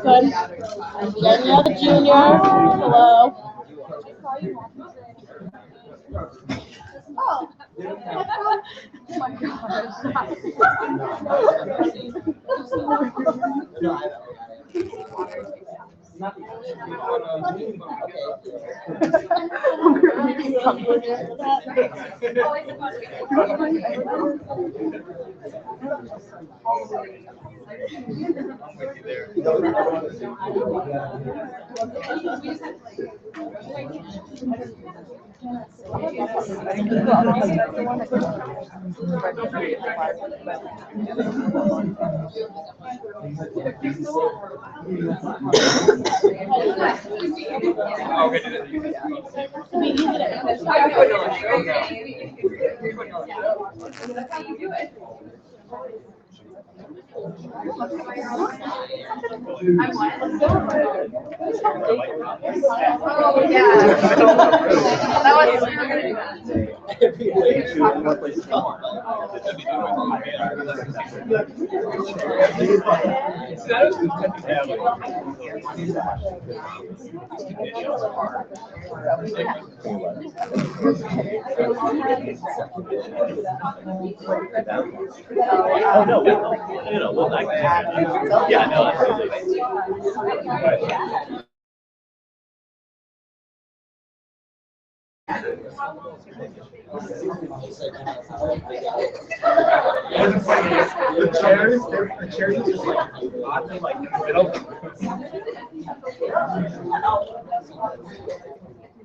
Good. Danielle the Junior. Hello. Oh my gosh. Oh no, well, yeah, no, absolutely. The chairs just like oddly like in the middle.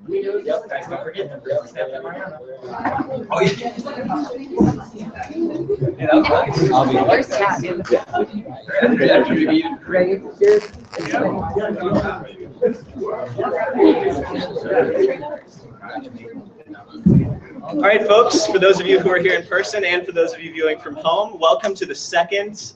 Yep, guys, don't forget to bring Steph and Mariana. Oh yeah. I'll be first. All right, folks, for those of you who are here in person and for those of you viewing from home, welcome to the second,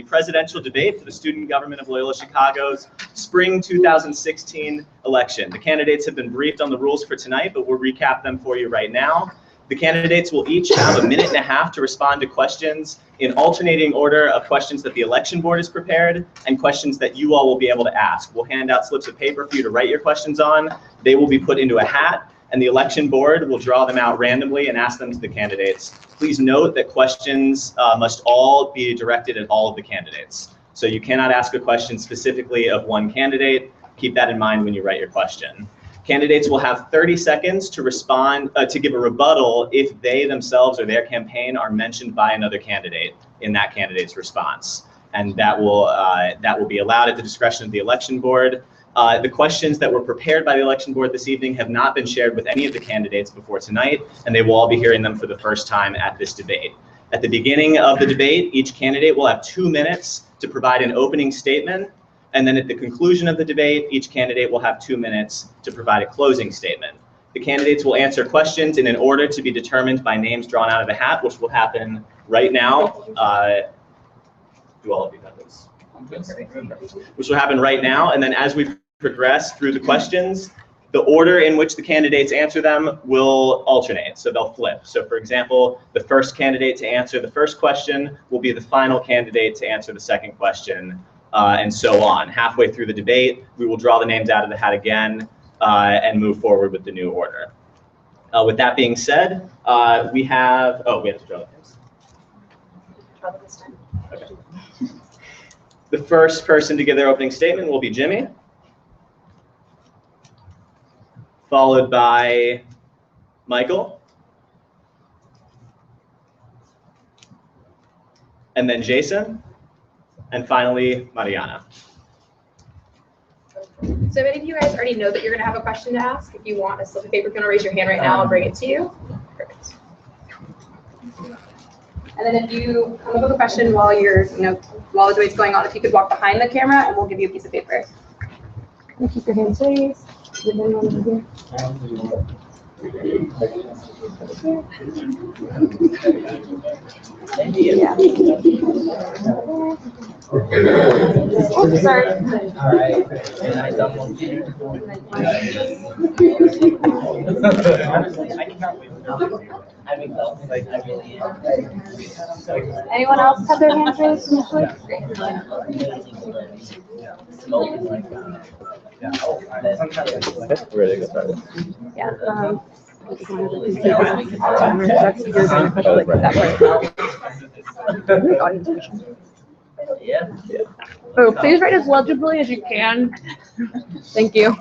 presidential debate for the student government of Loyola Chicago's spring 2016 election. The candidates have been briefed on the rules for tonight, but we'll recap them for you right now. The candidates will each have a minute and a half to respond to questions in alternating order of questions that the election board has prepared and questions that you all will be able to ask. We'll hand out slips of paper for you to write your questions on. They will be put into a hat, and the election board will draw them out randomly and ask them to the candidates. Please note that questions must all be directed at all of the candidates. So you cannot ask a question specifically of one candidate. Keep that in mind when you write your question. Candidates will have 30 seconds to respond, to give a rebuttal if they themselves or their campaign are mentioned by another candidate in that candidate's response. And that will be allowed at the discretion of the election board. The questions that were prepared by the election board this evening have not been shared with any of the candidates before tonight, and they will all be hearing them for the first time at this debate. At the beginning of the debate, each candidate will have 2 minutes to provide an opening statement, and then at the conclusion of the debate, each candidate will have 2 minutes to provide a closing statement. The candidates will answer questions in an order to be determined by names drawn out of the hat, which will happen right now. Do all of you have this? Which will happen right now, and then as we progress through the questions, the order in which the candidates answer them will alternate, so they'll flip. So for example, the first candidate to answer the first question will be the final candidate to answer the second question, and so on. Halfway through the debate, we will draw the names out of the hat again and move forward with the new order. With that being said, we have to draw the names. Okay. The first person to give their opening statement will be Jimmy, followed by Michael, and then Jason, and finally Mariana. So many of you guys already know that you're going to have a question to ask. If you want a slip of paper, if you want to raise your hand right now, I'll bring it to you. Perfect. And then if you come up with a question while you're, while the debate's going on, if you could walk behind the camera and we'll give you a piece of paper. And keep your hands raised. Yeah. Oh, sorry. All right. And I double. I cannot wait. I'm exhausted. I really am. Anyone else have their hands raised initially? Smoking like Ready to get started? Yeah. yeah. Oh, please write as legibly as you can. Thank you.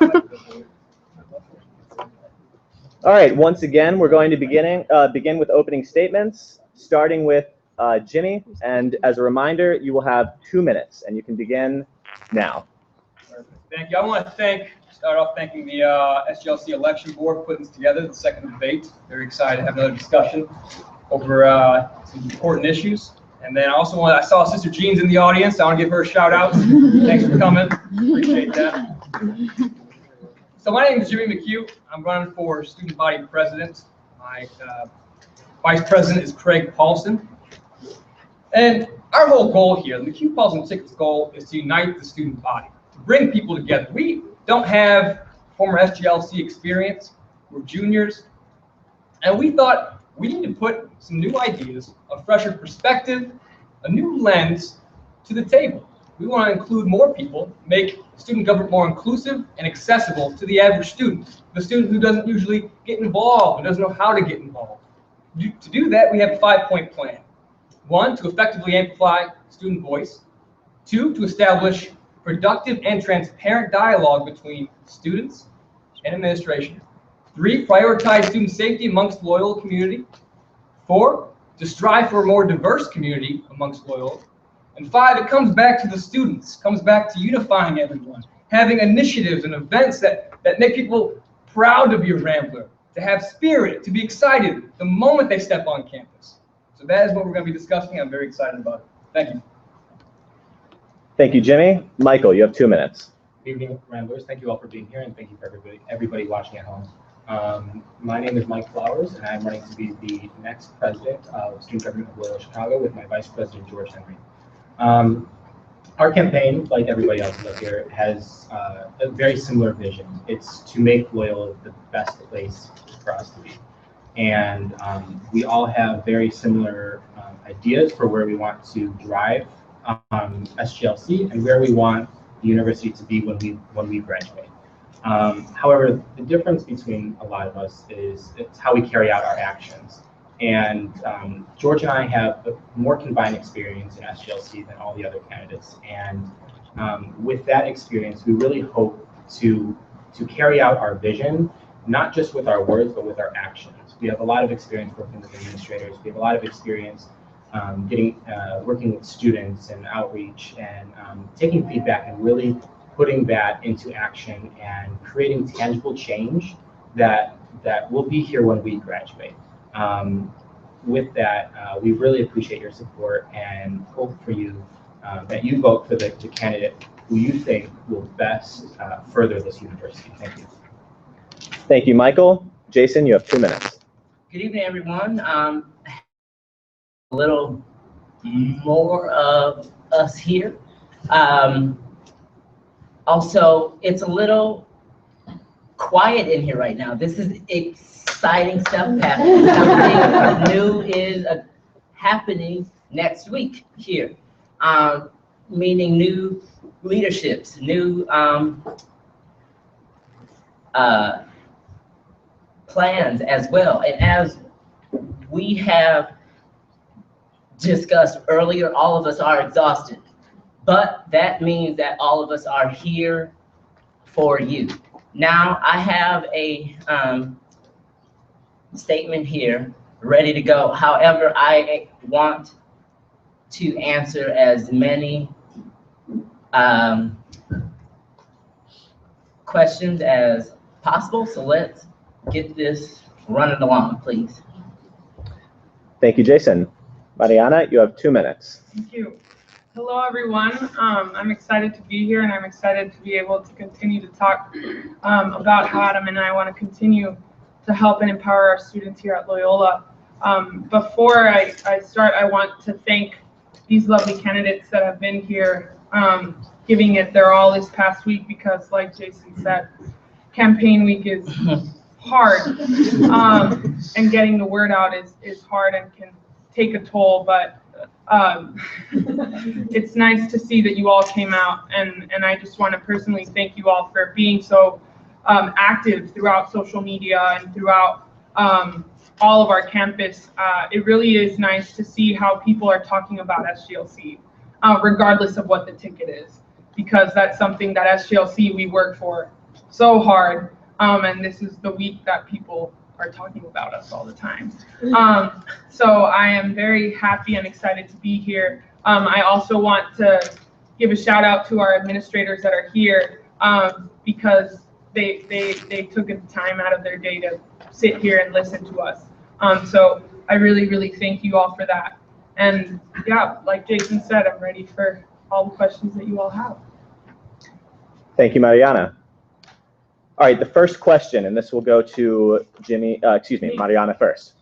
All right, once again, we're going to begin with opening statements, starting with Jimmy. And as a reminder, you will have 2 minutes, and you can begin now. Thank you. I want to start off thanking the SGLC Election Board for putting this together, the second debate. Very excited to have another discussion over some important issues. And then I saw Sister Jean's in the audience. I want to give her a shout out. Thanks for coming. Appreciate that. So my name is Jimmy McHugh. I'm running for student body president. My vice president is Craig Paulson. And our whole goal here, the McHugh Paulson Ticket's goal, is to unite the student body, to bring people together. We don't have former SGLC experience. We're juniors. And we thought we need to put some new ideas, a fresher perspective, a new lens to the table. We want to include more people, make student government more inclusive and accessible to the average student, the student who doesn't usually get involved and doesn't know how to get involved. To do that, we have a 5-point plan. 1, to effectively amplify student voice. 2, to establish productive and transparent dialogue between students and administration. 3, prioritize student safety amongst the Loyola community. 4, to strive for a more diverse community amongst Loyola. And 5, it comes back to the students, comes back to unifying everyone, having initiatives and events that make people proud to be a Rambler, to have spirit, to be excited the moment they step on campus. So that is what we're going to be discussing. I'm very excited about it. Thank you. Thank you, Jimmy. Michael, you have 2 minutes. Good evening, Ramblers. Thank you all for being here, and thank you for everybody watching at home. My name is Mike Flowers, and I'm running to be the next president of Student Government of Loyola Chicago with my vice president, George Henry. Our campaign, like everybody else up here, has a very similar vision. It's to make Loyola the best place for us to be. And we all have very similar ideas for where we want to drive SGLC and where we want the university to be when we graduate. However, the difference between a lot of us is it's how we carry out our actions. And George and I have a more combined experience in SGLC than all the other candidates. And with that experience, we really hope to carry out our vision, not just with our words, but with our actions. We have a lot of experience working with administrators. We have a lot of experience working with students and outreach and taking feedback and really putting that into action and creating tangible change that will be here when we graduate. With that, we really appreciate your support and hope for you that you vote for the candidate who you think will best further this university. Thank you. Thank you, Michael. Jason, you have 2 minutes. Good evening, everyone. A little more of us here. Also, it's a little quiet in here right now. This is exciting stuff happening. Something new is happening next week here, meaning new leaderships, new plans as well. And as we have discussed earlier, all of us are exhausted, but that means that all of us are here for you. Now, I have a statement here ready to go. However, I want to answer as many questions as possible. So let's get this running along, please. Thank you, Jason. Mariana, you have 2 minutes. Thank you. Hello, everyone. I'm excited to be here, and I'm excited to be able to continue to talk about how Adam and I want to continue to help and empower our students here at Loyola. Before I start, I want to thank these lovely candidates that have been here giving it their all this past week, because like Jason said, campaign week is hard. And getting the word out is hard and can take a toll, but it's nice to see that you all came out, and I just want to personally thank you all for being so active throughout social media and throughout all of our campus. It really is nice to see how people are talking about SGLC, regardless of what the ticket is, because that's something that SGLC we work for so hard, and this is the week that people are talking about us all the time. So I am very happy and excited to be here. I also want to give a shout out to our administrators that are here, because they took the time out of their day to sit here and listen to us. So I really, really thank you all for that. And yeah, like Jason said, I'm ready for all the questions that you all have. Thank you, Mariana. All right, the first question, and this will go to Mariana first.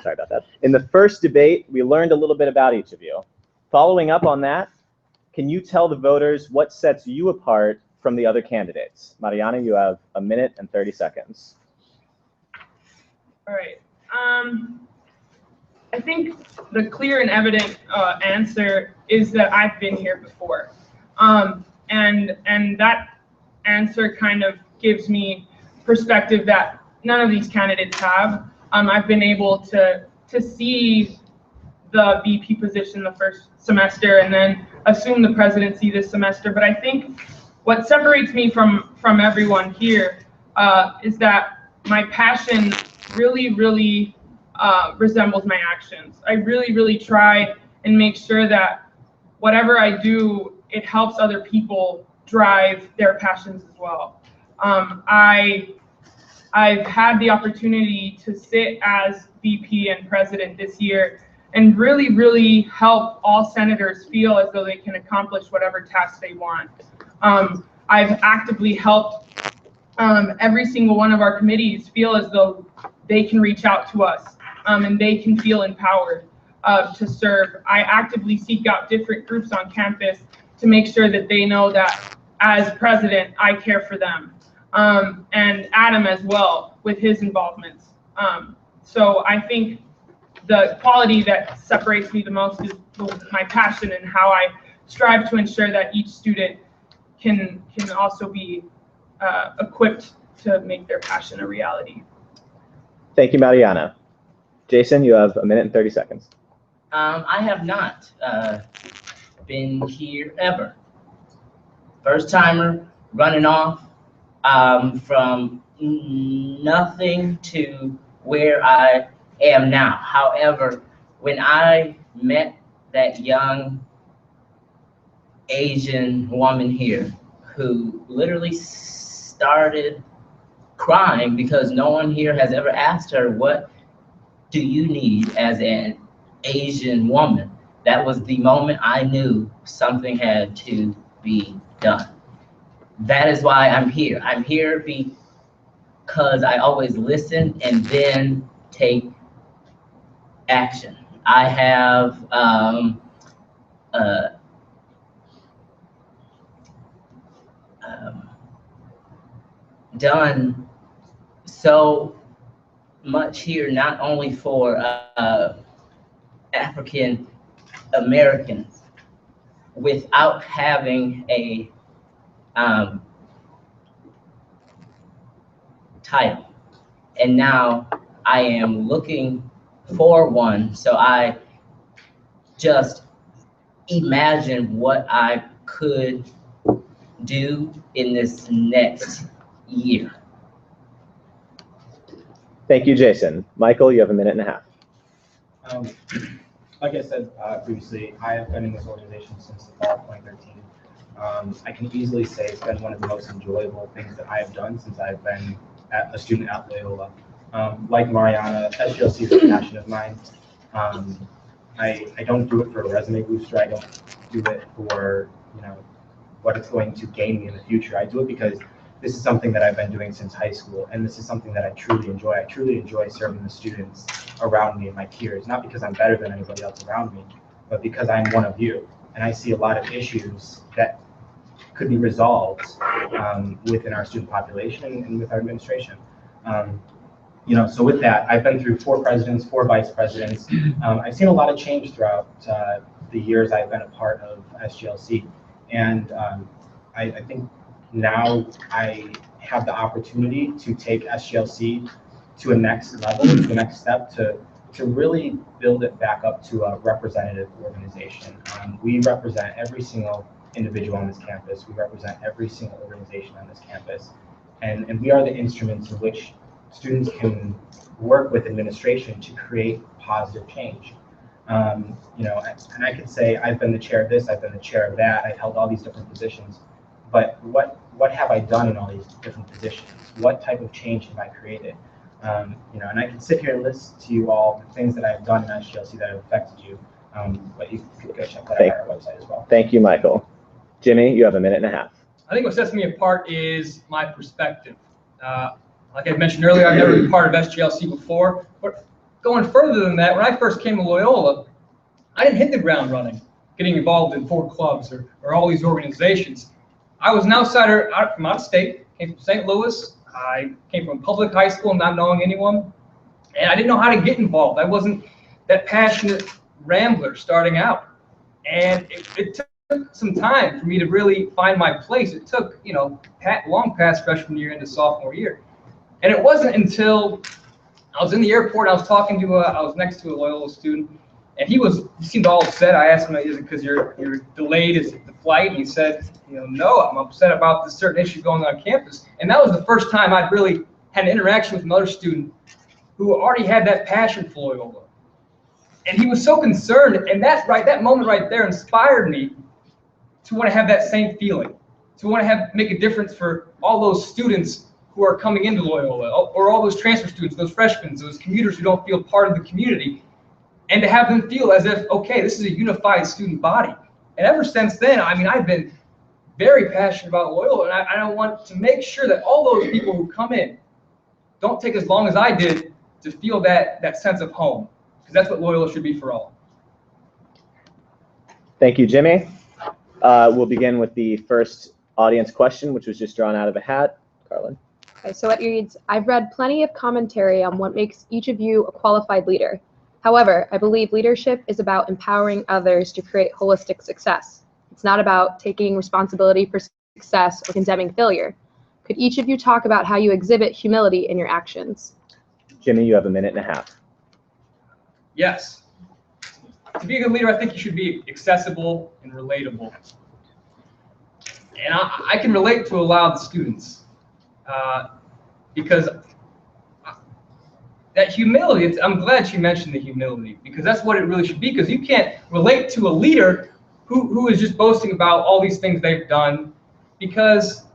Sorry about that. In the first debate, we learned a little bit about each of you. Following up on that, can you tell the voters what sets you apart from the other candidates? Mariana, you have 1 minute and 30 seconds. All right. I think the clear and evident answer is that I've been here before. And that answer kind of gives me perspective that none of these candidates have. I've been able to see the VP position the first semester and then assume the presidency this semester. But I think what separates me from everyone here is that my passion really resembles my actions. I really try and make sure that whatever I do, it helps other people drive their passions as well. I've had the opportunity to sit as VP and president this year and really help all senators feel as though they can accomplish whatever task they want. I've actively helped every single one of our committees feel as though they can reach out to us and they can feel empowered to serve. I actively seek out different groups on campus to make sure that they know that as president, I care for them. And Adam as well with his involvements. So I think the quality that separates me the most is my passion and how I strive to ensure that each student can also be equipped to make their passion a reality. Thank you, Mariana. Jason, you have 1 minute and 30 seconds. I have not been here ever. First timer, running off from nothing to where I am now. However, when I met that young Asian woman here who literally started crying because no one here has ever asked her, what do you need as an Asian woman? That was the moment I knew something had to be done. That is why I'm here. I'm here because I always listen and then take action. I have done so much here, not only for African Americans, without having a title. And now I am looking for one, so I just imagine what I could do in this next year. Thank you, Jason. Michael, you have 1.5 minutes. Like I said previously, I have been in this organization since the fall of 2013. I can easily say it's been one of the most enjoyable things that I have done since I've been a student at Loyola. Like Mariana, SGLC is a passion of mine. I don't do it for a resume booster. I don't do it for what it's going to gain me in the future. I do it because this is something that I've been doing since high school, and this is something that I truly enjoy. I truly enjoy serving the students around me and my peers, not because I'm better than anybody else around me, but because I'm one of you. And I see a lot of issues that could be resolved within our student population and with our administration. So with that, I've been through 4 presidents, 4 vice presidents. I've seen a lot of change throughout the years I've been a part of SGLC. And I think now I have the opportunity to take SGLC to a next level, to the next step, to really build it back up to a representative organization. We represent every single individual on this campus. We represent every single organization on this campus. And we are the instruments in which students can work with administration to create positive change. And I could say I've been the chair of this, I've been the chair of that, I've held all these different positions, but what have I done in all these different positions? What type of change have I created? And I can sit here and list to you all the things that I've done in SGLC that have affected you, but you could go check that out on our website as well. Thank you, Michael. Jimmy, you have a minute and a half. I think what sets me apart is my perspective. Like I mentioned earlier, I've never been part of SGLC before, but going further than that, when I first came to Loyola, I didn't hit the ground running, getting involved in 4 clubs or all these organizations. I was an outsider from out of state, came from St. Louis. I came from public high school, not knowing anyone, and I didn't know how to get involved. I wasn't that passionate rambler starting out, and it took some time for me to really find my place. It took, long past freshman year into sophomore year. And it wasn't until I was in the airport, I was talking to I was next to a Loyola student, and he seemed all upset. I asked him, is it because you're delayed? Is it the flight? And he said, no, I'm upset about this certain issue going on campus. And that was the first time I'd really had an interaction with another student who already had that passion for Loyola. And he was so concerned, and that moment right there inspired me to want to have that same feeling, to want to make a difference for all those students who are coming into Loyola, or all those transfer students, those freshmen, those commuters who don't feel part of the community, and to have them feel as if, okay, this is a unified student body. And ever since then, I've been very passionate about Loyola, and I want to make sure that all those people who come in don't take as long as I did to feel that sense of home, because that's what Loyola should be for all. Thank you, Jimmy. We'll begin with the first audience question, which was just drawn out of a hat. Carlin. Okay, so it reads, I've read plenty of commentary on what makes each of you a qualified leader. However, I believe leadership is about empowering others to create holistic success. It's not about taking responsibility for success or condemning failure. Could each of you talk about how you exhibit humility in your actions? Jimmy, you have a minute and a half. Yes. To be a good leader, I think you should be accessible and relatable. And I can relate to a lot of the students. Because that humility, I'm glad she mentioned the humility, because that's what it really should be, because you can't relate to a leader who is just boasting about all these things they've done, because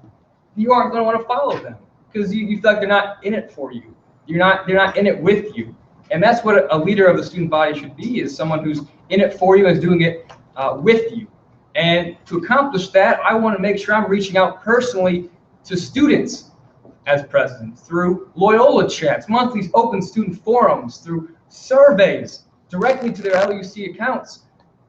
you aren't going to want to follow them, because you feel like they're not in it for you. They're not in it with you. And that's what a leader of the student body should be, is someone who's in it for you and is doing it with you. And to accomplish that, I want to make sure I'm reaching out personally to students as president, through Loyola chats, monthly open student forums, through surveys directly to their LUC accounts,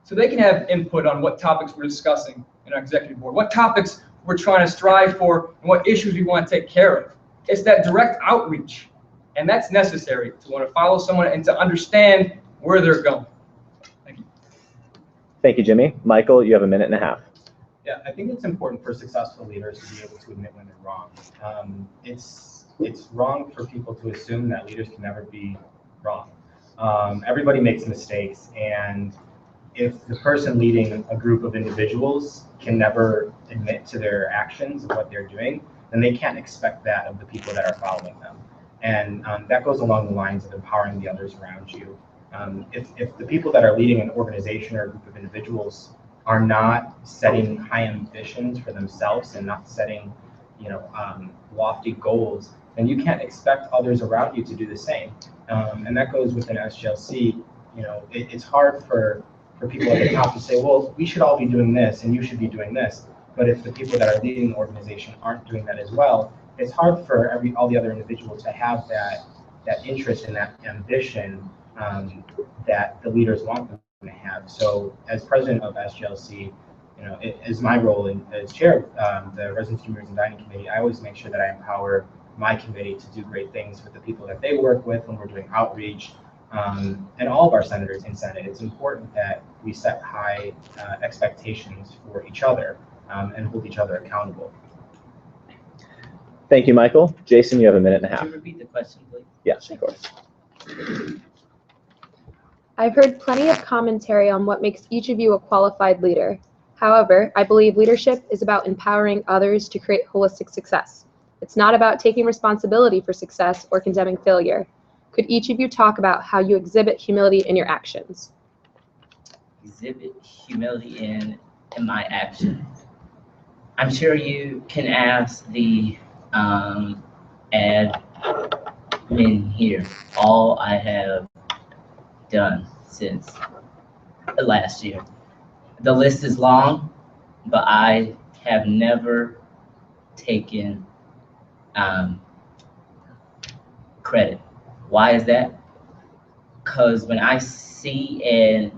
so they can have input on what topics we're discussing in our executive board, what topics we're trying to strive for, and what issues we want to take care of. It's that direct outreach, and that's necessary to want to follow someone and to understand where they're going. Thank you. Thank you, Jimmy. Michael, you have a minute and a half. Yeah, I think it's important for successful leaders to be able to admit when they're wrong. It's wrong for people to assume that leaders can never be wrong. Everybody makes mistakes, and if the person leading a group of individuals can never admit to their actions of what they're doing, then they can't expect that of the people that are following them. And that goes along the lines of empowering the others around you. If the people that are leading an organization or a group of individuals are not setting high ambitions for themselves and not setting, lofty goals, then you can't expect others around you to do the same. And that goes within SGLC. It's hard for people at the top to say, well, we should all be doing this and you should be doing this. But if the people that are leading the organization aren't doing that as well, it's hard for all the other individuals to have that interest and that ambition that the leaders want them to have. So as president of SGLC, as my role as chair of the Residence Communities and Dining Committee, I always make sure that I empower my committee to do great things with the people that they work with when we're doing outreach, and all of our senators in Senate. It's important that we set high expectations for each other and hold each other accountable. Thank you, Michael. Jason, you have a minute and a half. Could you repeat the question, please? Yes, of course. I've heard plenty of commentary on what makes each of you a qualified leader. However, I believe leadership is about empowering others to create holistic success. It's not about taking responsibility for success or condemning failure. Could each of you talk about how you exhibit humility in your actions? Exhibit humility in my actions. I'm sure you can ask the admin here all I have done since last year. The list is long, but I have never taken credit. Why is that? Because when I see an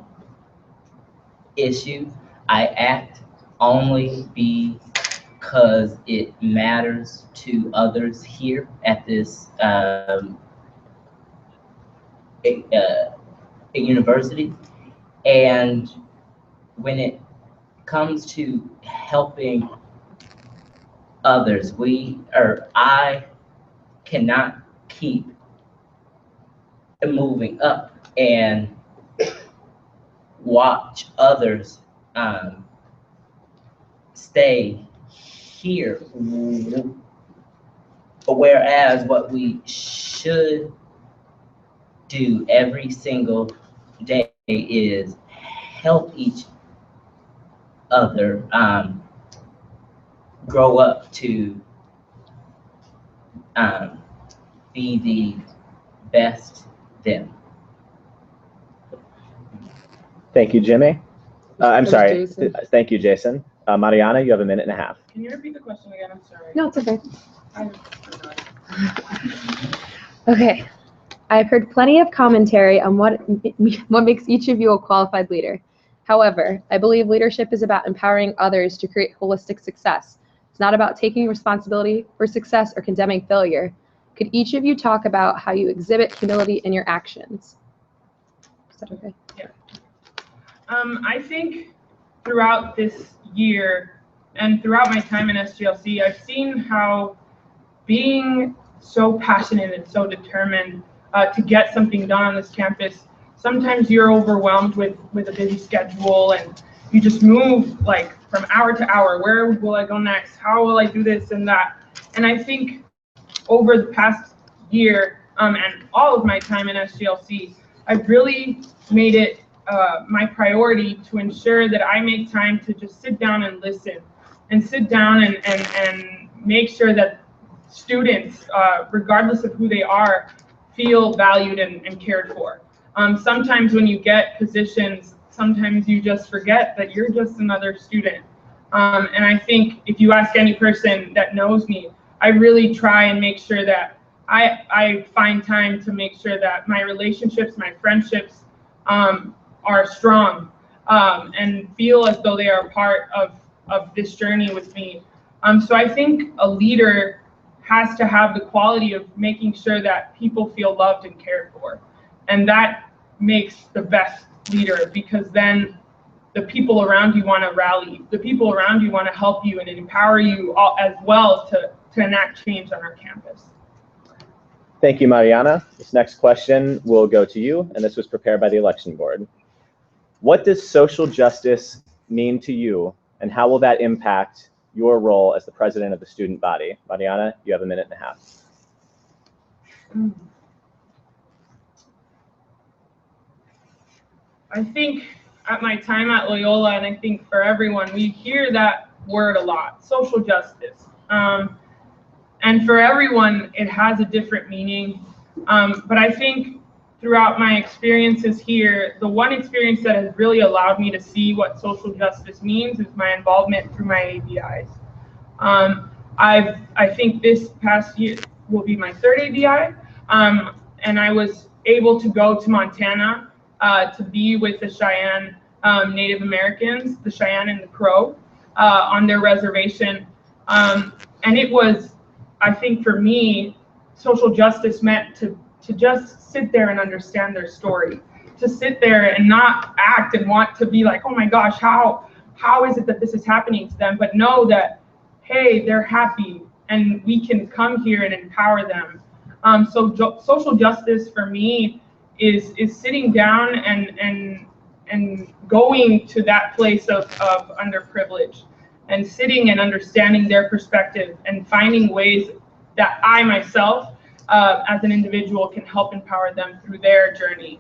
issue, I act only because it matters to others here at this university. And when it comes to helping others, I cannot keep moving up and watch others stay here. Whereas what we should do every single day is help each other grow up to be the best them. Thank you, Jimmy. I'm That was sorry. Jason. Thank you, Jason. Mariana, you have a minute and a half. Can you repeat the question again? I'm sorry. No, it's okay. I- Okay. I've heard plenty of commentary on what makes each of you a qualified leader. However, I believe leadership is about empowering others to create holistic success. It's not about taking responsibility for success or condemning failure. Could each of you talk about how you exhibit humility in your actions? Is that okay? I think throughout this year and throughout my time in SGLC, I've seen how being so passionate and so determined to get something done on this campus, sometimes you're overwhelmed with a busy schedule and you just move like from hour to hour. Where will I go next? How will I do this and that? And I think over the past year and all of my time in SGLC, I've really made it my priority to ensure that I make time to just sit down and listen and sit down and make sure that students, regardless of who they are, feel valued and cared for. Sometimes when you get positions, sometimes you just forget that you're just another student. And I think if you ask any person that knows me, I really try and make sure that I find time to make sure that my relationships, my friendships are strong and feel as though they are part of this journey with me. So I think a leader has to have the quality of making sure that people feel loved and cared for. And that makes the best leader, because then the people around you want to rally, the people around you want to help you and empower you all, as well to enact change on our campus. Thank you, Mariana. This next question will go to you, and this was prepared by the election board. What does social justice mean to you, and how will that impact your role as the president of the student body? Mariana, you have a minute and a half. I think at my time at Loyola, and I think for everyone, we hear that word a lot, social justice. And for everyone, it has a different meaning. But I think throughout my experiences here, the one experience that has really allowed me to see what social justice means is my involvement through my ABIs. I think this past year will be my third ABI, and I was able to go to Montana to be with the Cheyenne Native Americans, the Cheyenne and the Crow, on their reservation. And it was, I think for me, social justice meant to just sit there and understand their story, to sit there and not act and want to be like, oh my gosh, how is it that this is happening to them? But know that, hey, they're happy and we can come here and empower them. Social justice for me is sitting down and going to that place of underprivilege and sitting and understanding their perspective and finding ways that I myself, as an individual, can help empower them through their journey,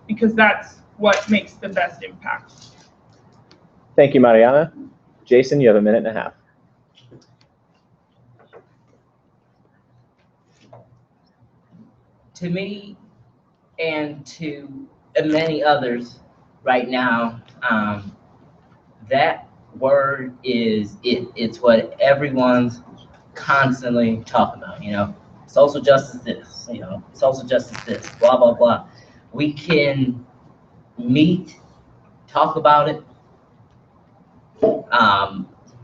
because that's what makes the best impact. Thank you, Mariana. Jason, you have a minute and a half. To me and to many others right now, that word is it's what everyone's constantly talking about, you know, social justice this, you know, social justice this, blah, blah, blah. We can meet, talk about it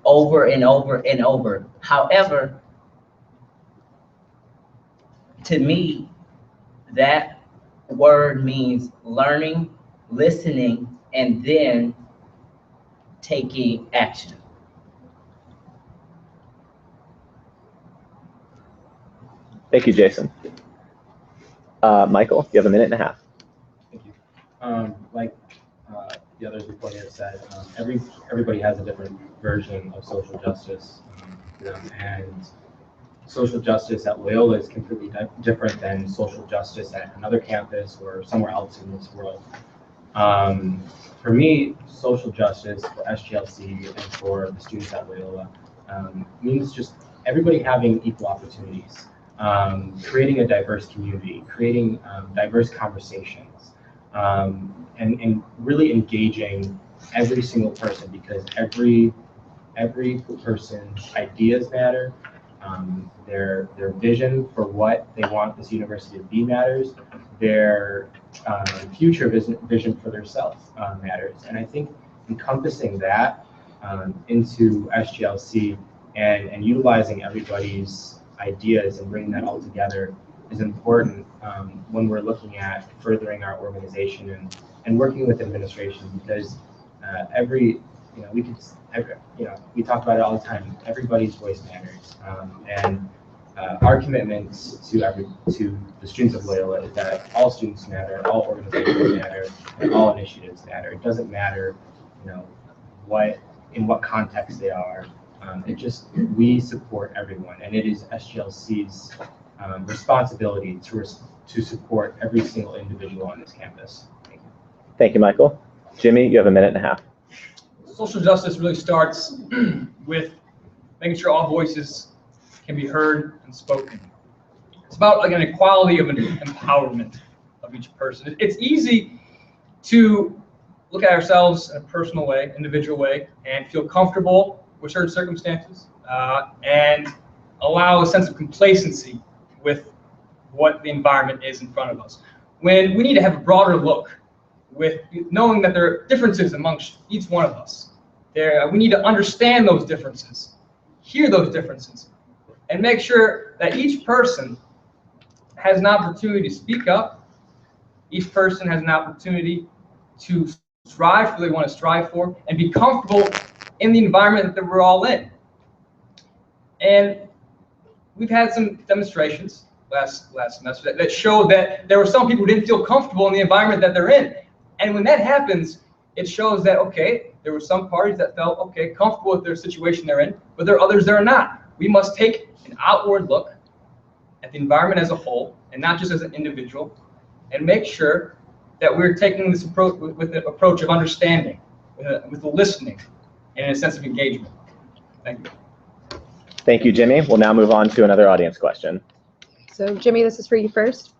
over and over and over. However, to me, that word means learning, listening, and then taking action. Thank you, Jason. Michael, you have a minute and a half. Thank you. Like the others before me have said, everybody has a different version of social justice, and social justice at Loyola is completely different than social justice at another campus or somewhere else in this world. For me, social justice for SGLC and for the students at Loyola means just everybody having equal opportunities, creating a diverse community, creating diverse conversations, and really engaging every single person, because every person's ideas matter. Their vision for what they want this university to be matters. Their future vision for themselves matters. And I think encompassing that into SGLC and utilizing everybody's ideas and bringing that all together is important when we're looking at furthering our organization and working with administration, because we talk about it all the time. Everybody's voice matters, and our commitment to the students of Loyola is that all students matter, all organizations matter, and all initiatives matter. It doesn't matter, in what context they are. We support everyone, and it is SGLC's responsibility to support every single individual on this campus. Thank you. Thank you, Michael. Jimmy, you have a minute and a half. Social justice really starts with making sure all voices can be heard and spoken. It's about like an equality of an empowerment of each person. It's easy to look at ourselves in a personal way, individual way, and feel comfortable with certain circumstances, and allow a sense of complacency with what the environment is in front of us. When we need to have a broader look, with knowing that there are differences amongst each one of us. We need to understand those differences, hear those differences, and make sure that each person has an opportunity to speak up. Each person has an opportunity to strive for what they want to strive for and be comfortable in the environment that we're all in. And we've had some demonstrations last semester that showed that there were some people who didn't feel comfortable in the environment that they're in. And when that happens, it shows that, okay, there were some parties that felt, okay, comfortable with their situation they're in, but there are others that are not. We must take an outward look at the environment as a whole, and not just as an individual, and make sure that we're taking this approach with the approach of understanding, with the listening, and a sense of engagement. Thank you. Thank you, Jimmy. We'll now move on to another audience question. So Jimmy, this is for you first.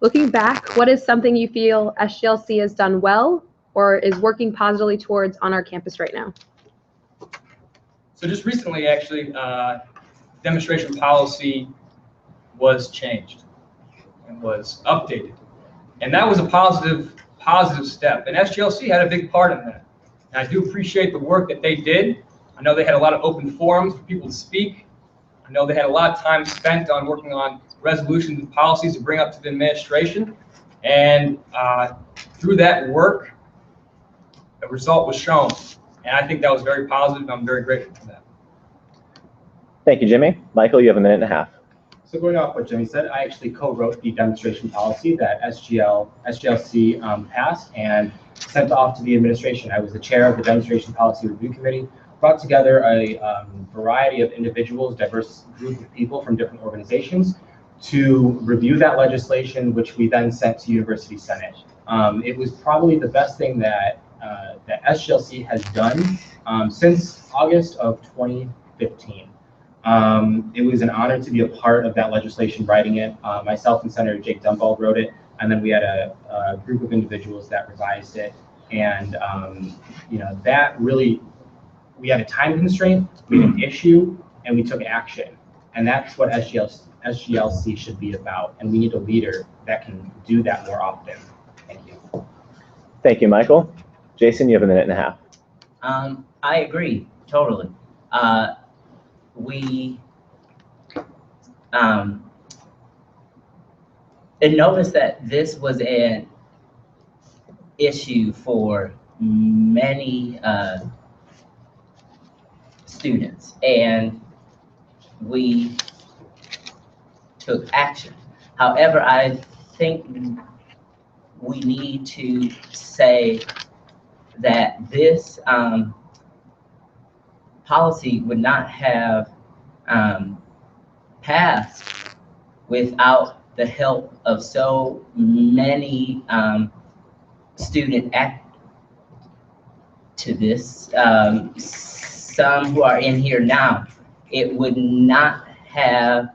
Looking back, what is something you feel SGLC has done well or is working positively towards on our campus right now? So just recently, actually, demonstration policy was changed and was updated. And that was a positive positive step, and SGLC had a big part in that. And I do appreciate the work that they did. I know they had a lot of open forums for people to speak. I know they had a lot of time spent on working on resolutions and policies to bring up to the administration. And through that work, a result was shown. And I think that was very positive, and I'm very grateful for that. Thank you, Jimmy. Michael, you have a minute and a half. So going off what Jimmy said, I actually co-wrote the demonstration policy that SGLC passed and sent off to the administration. I was the chair of the demonstration policy review committee, brought together a variety of individuals, diverse group of people from different organizations to review that legislation, which we then sent to University Senate. It was probably the best thing that SGLC has done since August of 2015. It was an honor to be a part of that legislation, writing it. Myself and Senator Jake Dunbald wrote it, and then we had a group of individuals that revised it. And you know, that really, we had a time constraint, we had an issue, and we took action. And that's what SGLC should be about. And we need a leader that can do that more often. Thank you. Thank you, Michael. Jason, you have a minute and a half. I agree, totally. We and notice that this was an issue for many students, and we took action. However, I think we need to say that this policy would not have passed without the help of so many student activists, some who are in here now. It would not have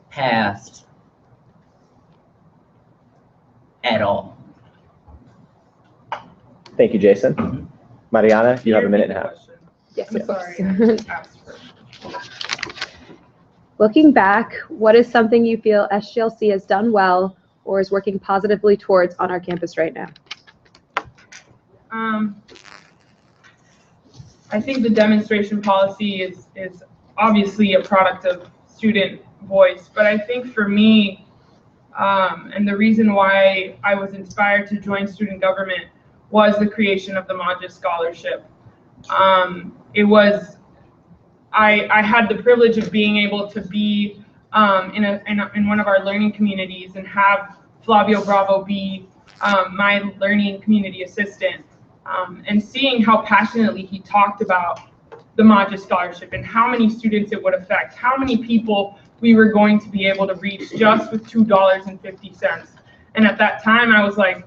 passed at all. Thank you, Jason. Mariana, you have a minute and a half. Yes. I'm sorry. Looking back, what is something you feel SGLC has done well or is working positively towards on our campus right now? I think the demonstration policy is obviously a product of student voice, but I think for me, and the reason why I was inspired to join student government was the creation of the Magis Scholarship. I had the privilege of being able to be in one of our learning communities and have Flavio Bravo be my learning community assistant, and seeing how passionately he talked about the Magis Scholarship and how many students it would affect, how many people we were going to be able to reach just with $2.50. And at that time I was like,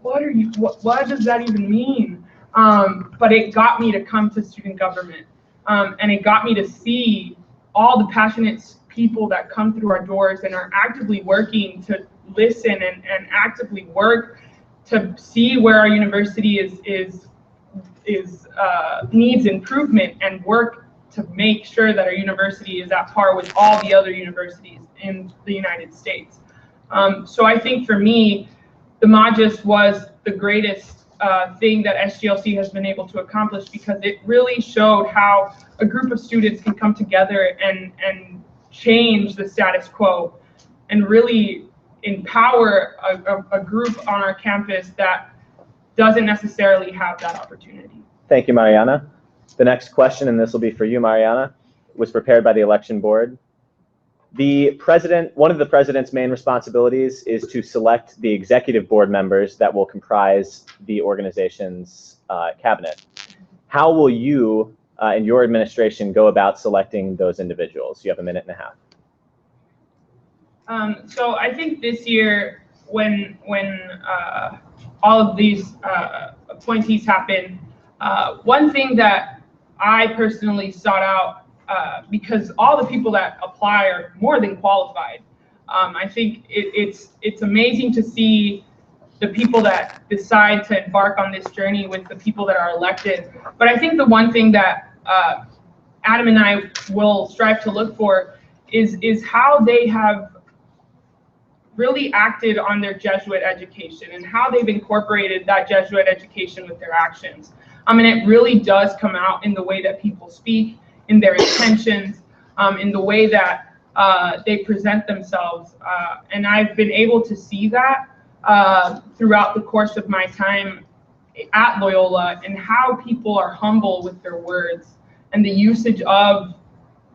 what does that even mean? But it got me to come to student government. And it got me to see all the passionate people that come through our doors and are actively working to listen and actively work to see where our university needs improvement, and work to make sure that our university is at par with all the other universities in the United States. So I think for me, the Magis was the greatest thing that SGLC has been able to accomplish, because it really showed how a group of students can come together and change the status quo and really empower a group on our campus that doesn't necessarily have that opportunity. Thank you, Mariana. The next question, and this will be for you, Mariana, was prepared by the election board. One of the president's main responsibilities is to select the executive board members that will comprise the organization's cabinet. How will you and your administration go about selecting those individuals? You have a minute and a half. So I think this year, when all of these appointees happen, one thing that I personally sought out, because all the people that apply are more than qualified. I think it's amazing to see the people that decide to embark on this journey with the people that are elected. But I think the one thing that Adam and I will strive to look for is how they have really acted on their Jesuit education and how they've incorporated that Jesuit education with their actions. And it really does come out in the way that people speak, in their intentions, in the way that they present themselves. And I've been able to see that throughout the course of my time at Loyola, and how people are humble with their words and the usage of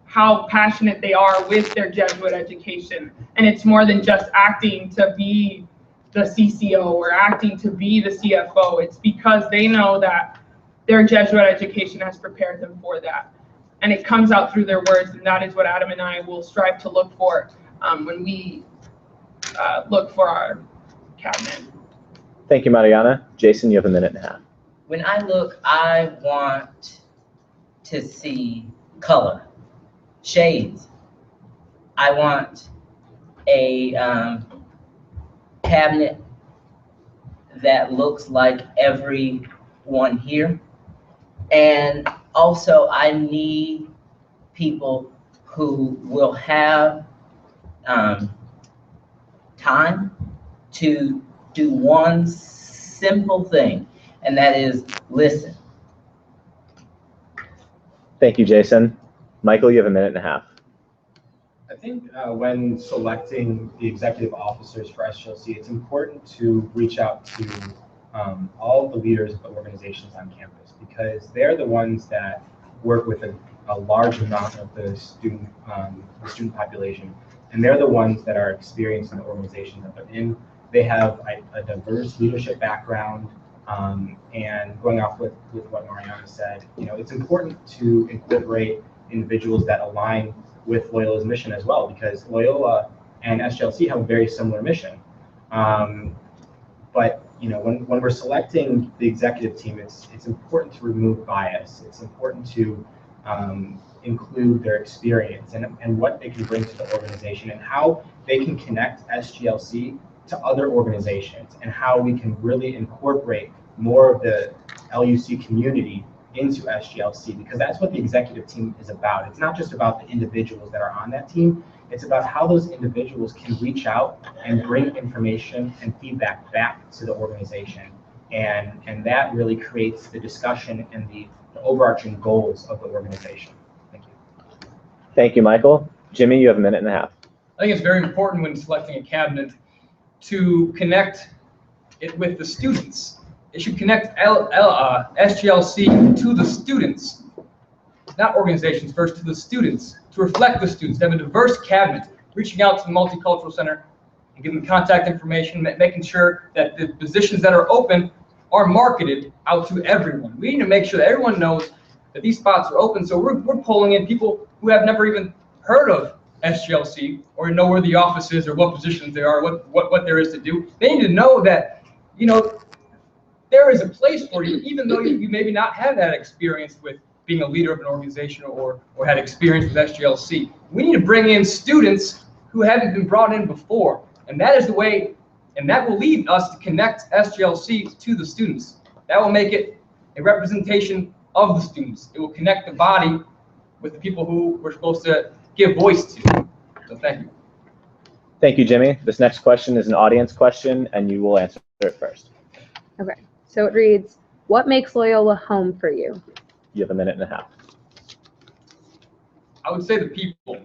how passionate they are with their Jesuit education. And it's more than just acting to be the CCO or acting to be the CFO. It's because they know that their Jesuit education has prepared them for that. And it comes out through their words, and that is what Adam and I will strive to look for when we look for our cabinet. Thank you, Mariana. Jason, you have a minute and a half. When I look, I want to see color, shades. I want a cabinet that looks like everyone here. And also, I need people who will have time to do one simple thing, and that is listen. Thank you, Jason. Michael, you have a minute and a half. I think when selecting the executive officers for SGLC, it's important to reach out to all the leaders of the organizations on campus, because they're the ones that work with a large amount of the student population, and they're the ones that are experienced in the organizations that they're in. They have a diverse leadership background, and going off with what Mariana said, it's important to incorporate individuals that align with Loyola's mission as well, because Loyola and SGLC have a very similar mission. But when we're selecting the executive team, it's important to remove bias. It's important to include their experience and what they can bring to the organization, and how they can connect SGLC to other organizations, and how we can really incorporate more of the LUC community into SGLC, because that's what the executive team is about. It's not just about the individuals that are on that team. It's about how those individuals can reach out and bring information and feedback back to the organization. And that really creates the discussion and the overarching goals of the organization. Thank you. Thank you, Michael. Jimmy, you have a minute and a half. I think it's very important when selecting a cabinet to connect it with the students. It should connect SGLC to the students, not organizations, first to the students, to reflect the students, to have a diverse cabinet, reaching out to the Multicultural Center and giving contact information, making sure that the positions that are open are marketed out to everyone. We need to make sure that everyone knows that these spots are open, so we're pulling in people who have never even heard of SGLC or know where the office is or what positions there are, what there is to do. They need to know that, there is a place for you, even though you maybe not have that experience with being a leader of an organization or had experience with SGLC. We need to bring in students who haven't been brought in before. And that is the way, and that will lead us to connect SGLC to the students. That will make it a representation of the students. It will connect the body with the people who we're supposed to give voice to. So thank you. Thank you, Jimmy. This next question is an audience question, and you will answer it first. Okay, so it reads, what makes Loyola home for you? You have a minute and a half. I would say the people.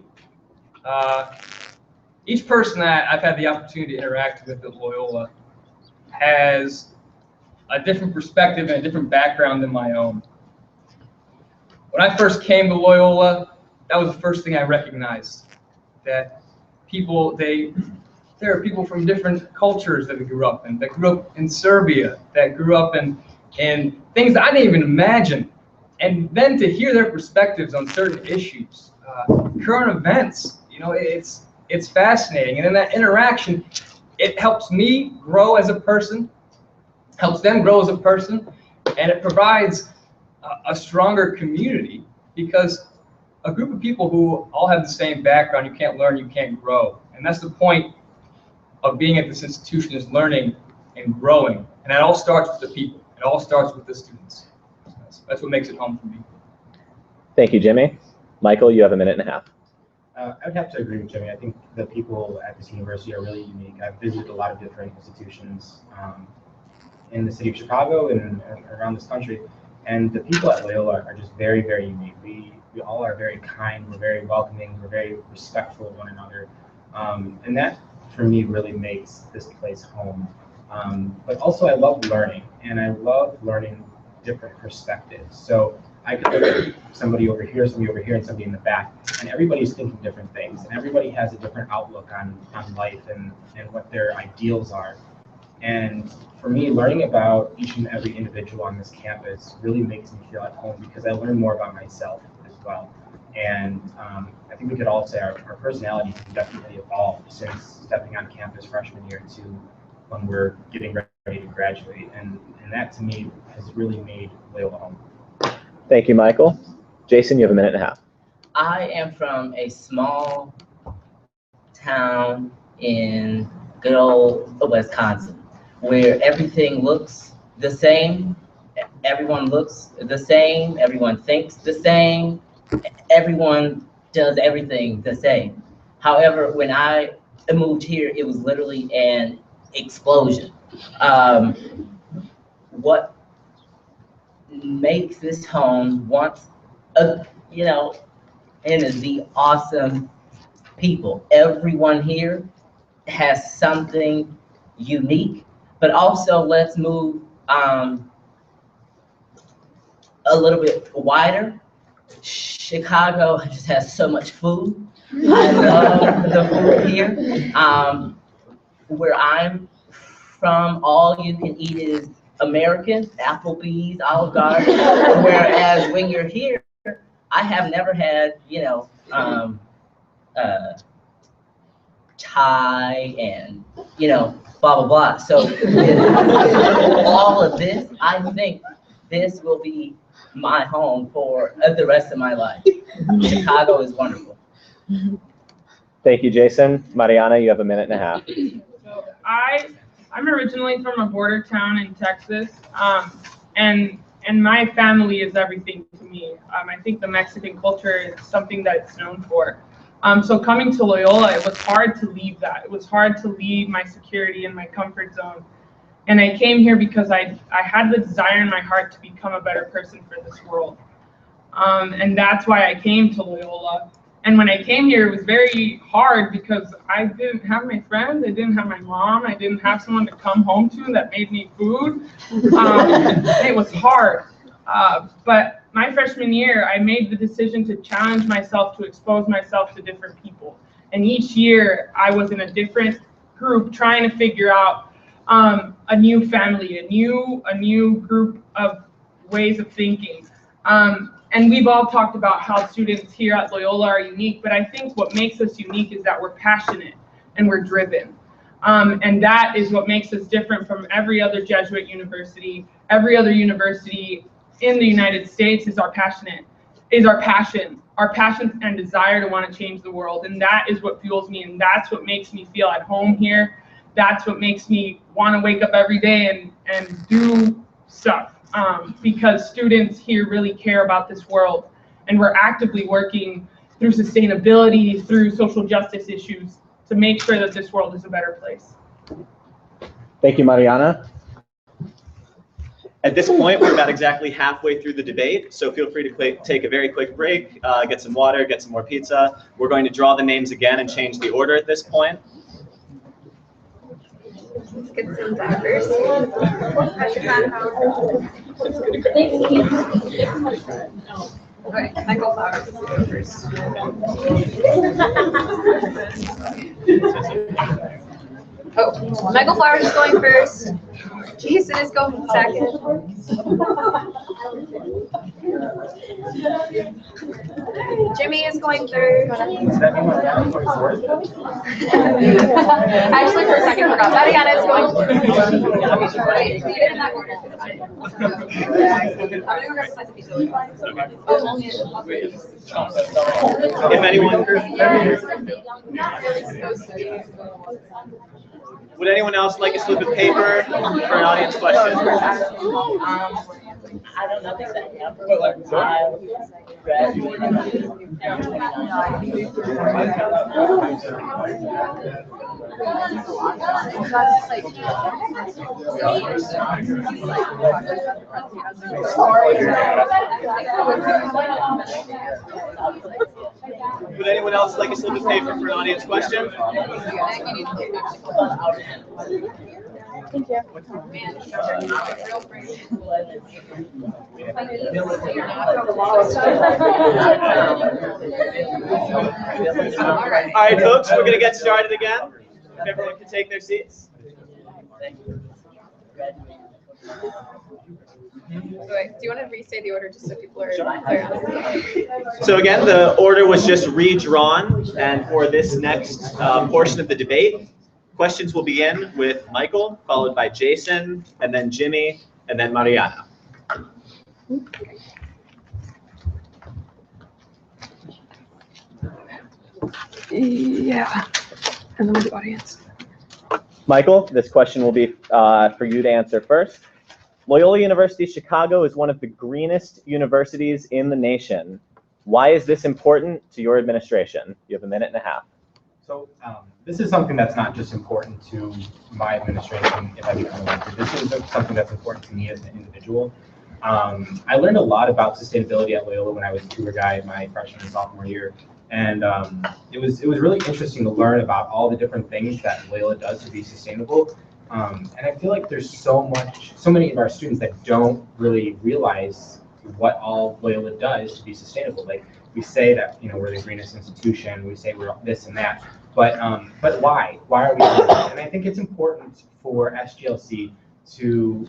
Each person that I've had the opportunity to interact with at Loyola has a different perspective and a different background than my own. When I first came to Loyola, that was the first thing I recognized, that people, there are people from different cultures that grew up in, that grew up in Serbia, that grew up in things that I didn't even imagine. And then to hear their perspectives on certain issues, current events, it's fascinating. And in that interaction, it helps me grow as a person, helps them grow as a person, and it provides a stronger community, because a group of people who all have the same background, you can't learn, you can't grow. And that's the point of being at this institution, is learning and growing. And that all starts with the people. It all starts with the students. That's what makes it home for me. Thank you, Jimmy. Michael, you have a minute and a half. I would have to agree with Jimmy. I think the people at this university are really unique. I've visited a lot of different institutions in the city of Chicago and around this country, and the people at Loyola are just very, very unique. We all are very kind, we're very welcoming, we're very respectful of one another, and that for me really makes this place home. But also I love learning, and I love learning different perspectives. So I could look at somebody over here, and somebody in the back, and everybody's thinking different things, and everybody has a different outlook on life and what their ideals are. And for me, learning about each and every individual on this campus really makes me feel at home, because I learn more about myself as well. And I think we could all say our personality can definitely evolve since stepping on campus freshman year to when we're getting ready to graduate. And that to me has really made Loyola home. Thank you, Michael. Jason, you have a minute and a half. I am from a small town in good old Wisconsin, where everything looks the same, everyone looks the same, everyone thinks the same, everyone does everything the same. However, when I moved here, it was literally an explosion. What makes this home and is the awesome people. Everyone here has something unique, but also let's move a little bit wider. Chicago just has so much food. I love the food here. Where I'm from, all you can eat is American, Applebee's, Olive Garden. Whereas when you're here, I have never had, Thai and, blah, blah, blah. So all of this, I think this will be my home for the rest of my life. Chicago is wonderful. Thank you, Jason. Mariana, you have a minute and a half. So I'm originally from a border town in Texas, and my family is everything to me. I think the Mexican culture is something that it's known for. So coming to Loyola, it was hard to leave that. It was hard to leave my security and my comfort zone. And I came here because I had the desire in my heart to become a better person for this world. And that's why I came to Loyola. And when I came here, it was very hard because I didn't have my friends, I didn't have my mom, I didn't have someone to come home to that made me food. It was hard. But my freshman year, I made the decision to challenge myself, to expose myself to different people. And each year, I was in a different group trying to figure out a new family, a new group of ways of thinking. And we've all talked about how students here at Loyola are unique, but I think what makes us unique is that we're passionate and we're driven. And that is what makes us different from every other Jesuit university. Every other university in the United States is our passion and desire to want to change the world. And that is what fuels me, and that's what makes me feel at home here. That's what makes me want to wake up every day and do stuff. Because students here really care about this world, and we're actively working through sustainability, through social justice issues to make sure that this world is a better place. Thank you, Mariana. At this point, we're about exactly halfway through the debate, so feel free to take a very quick break, get some water, get some more pizza. We're going to draw the names again and change the order at this point. Let's get some diversity. Okay, Michael Flowers is going first. Oh, Michael Flowers is going first. Jason is going second. Jimmy is going third. Actually, for a second, forgot. Mariana is going third. Wait, you did in that order. If anyone, would anyone else like a slip of paper for an audience question? I don't know exactly. But like, I graduated. Would anyone else like a slip of paper for an audience question? Thank you. All right, folks, we're going to get started again. If everyone can take their seats. Do you want to restate the order just so people are clear? So again, the order was just redrawn, and for this next portion of the debate, questions will begin with Michael, followed by Jason, and then Jimmy, and then Mariana. Yeah. And then the audience. Michael, this question will be for you to answer first. Loyola University Chicago is one of the greenest universities in the nation. Why is this important to your administration? You have a minute and a half. So this is something that's not just important to my administration if I become elected. This is something that's important to me as an individual. I learned a lot about sustainability at Loyola when I was a tour guide my freshman and sophomore year. And it was really interesting to learn about all the different things that Loyola does to be sustainable. And I feel like there's so many of our students that don't really realize what all Loyola does to be sustainable. Like we say that, you know, we're the greenest institution, we say we're this and that, but why? Why are we doing that? And I think it's important for SGLC to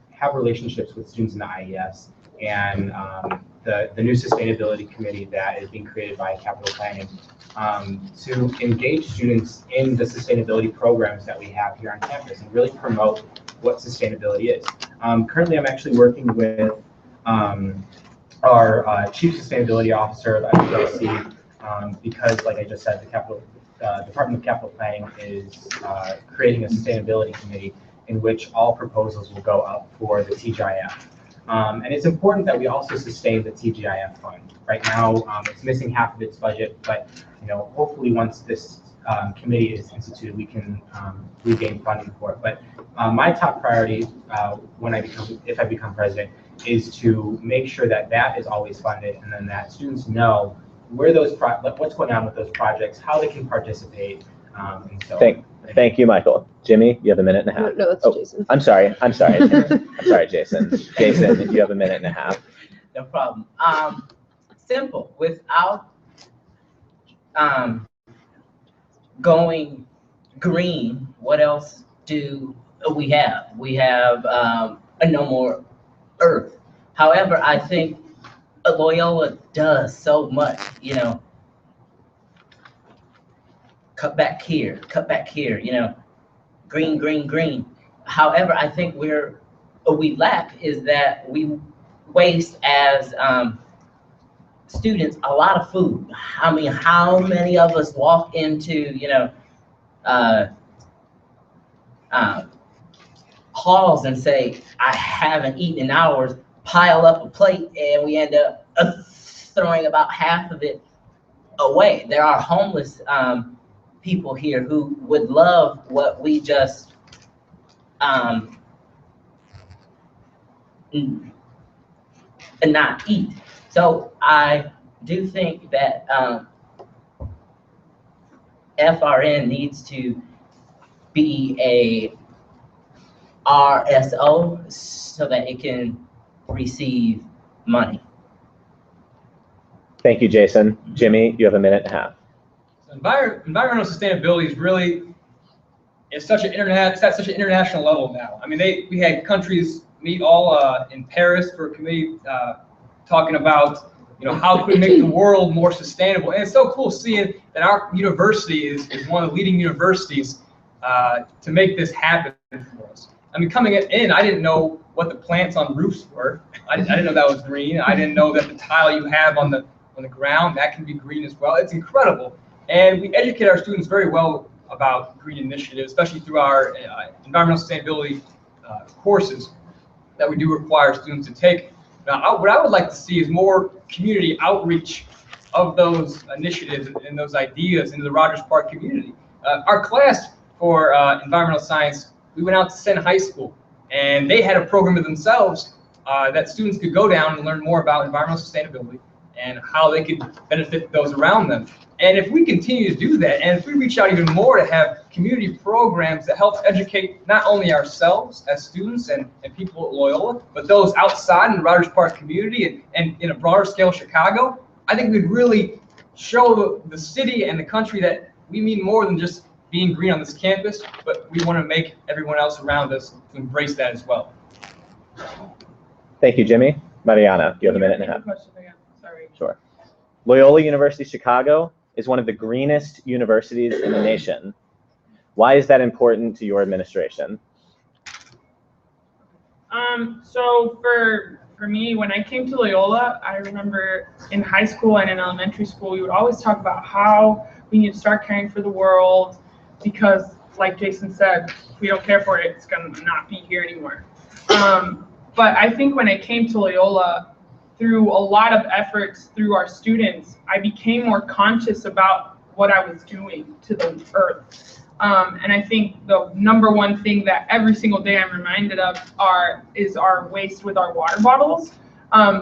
have relationships with students in the IES and the new sustainability committee that is being created by Capital Planning to engage students in the sustainability programs that we have here on campus and really promote what sustainability is. Currently, I'm actually working with our Chief Sustainability Officer of SGLC because, like I just said, the Department of Capital Planning is creating a sustainability committee in which all proposals will go up for the TGIF. And it's important that we also sustain the TGIF fund. Right now, it's missing half of its budget, but you know, hopefully once this committee is instituted, we can regain funding for it. But my top priority if I become president is to make sure that that is always funded, and then that students know where those what's going on with those projects, how they can participate, and so. Thank you, Michael. Jimmy, you have a minute and a half. No, that's Jason. I'm sorry. I'm sorry, Jason. Jason, you have a minute and a half. No problem. Simple. Without going green, what else do we have? We have a no more earth. However, I think Loyola does so much, you know, cut back here, you know, green, green, green. However, I think what we lack is that we waste as students a lot of food. I mean, how many of us walk into, you know, halls and say, I haven't eaten in hours, pile up a plate, and we end up throwing about half of it away. There are homeless people here who would love what we just not eat. So I do think that FRN needs to be a RSO so that it can receive money. Thank you, Jason. Jimmy, you have a minute and a half. Environmental sustainability is really, it's at such an international level now. I mean, we had countries meet all in Paris for a committee talking about, you know, how can we make the world more sustainable. And it's so cool seeing that our university is one of the leading universities to make this happen for us. I mean, coming in, I didn't know what the plants on roofs were. I didn't know that was green. I didn't know that the tile you have on the ground, that can be green as well. It's incredible. And we educate our students very well about green initiatives, especially through our environmental sustainability courses. that we do require students to take. Now, what I would like to see is more community outreach of those initiatives and those ideas into the Rogers Park community. Our class for environmental science, we went out to Senn High School, and they had a program of themselves that students could go down and learn more about environmental sustainability and how they could benefit those around them. And if we continue to do that, and if we reach out even more to have community programs that help educate not only ourselves as students and people at Loyola, but those outside in the Rogers Park community and in a broader scale Chicago, I think we'd really show the city and the country that we mean more than just being green on this campus, but we want to make everyone else around us to embrace that as well. Thank you, Jimmy. Mariana, you have a minute and a half. Question again. Sorry. Sure. Loyola University Chicago is one of the greenest universities in the nation. Why is that important to your administration? So for me, when I came to Loyola, I remember in high school and in elementary school, we would always talk about how we need to start caring for the world because, like Jason said, if we don't care for it, it's going to not be here anymore. But I think when I came to Loyola, through a lot of efforts through our students, I became more conscious about what I was doing to the earth. And I think the number one thing that every single day I'm reminded of is our waste with our water bottles.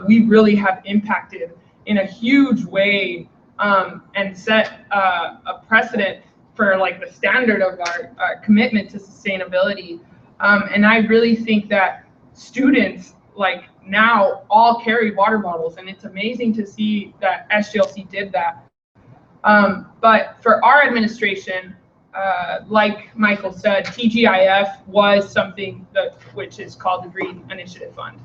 We really have impacted in a huge way and set a precedent for like the standard of our commitment to sustainability. And I really think that students like now all carry water bottles, and it's amazing to see that SGLC did that. But for our administration, like Michael said, TGIF was something which is called the Green Initiative Fund.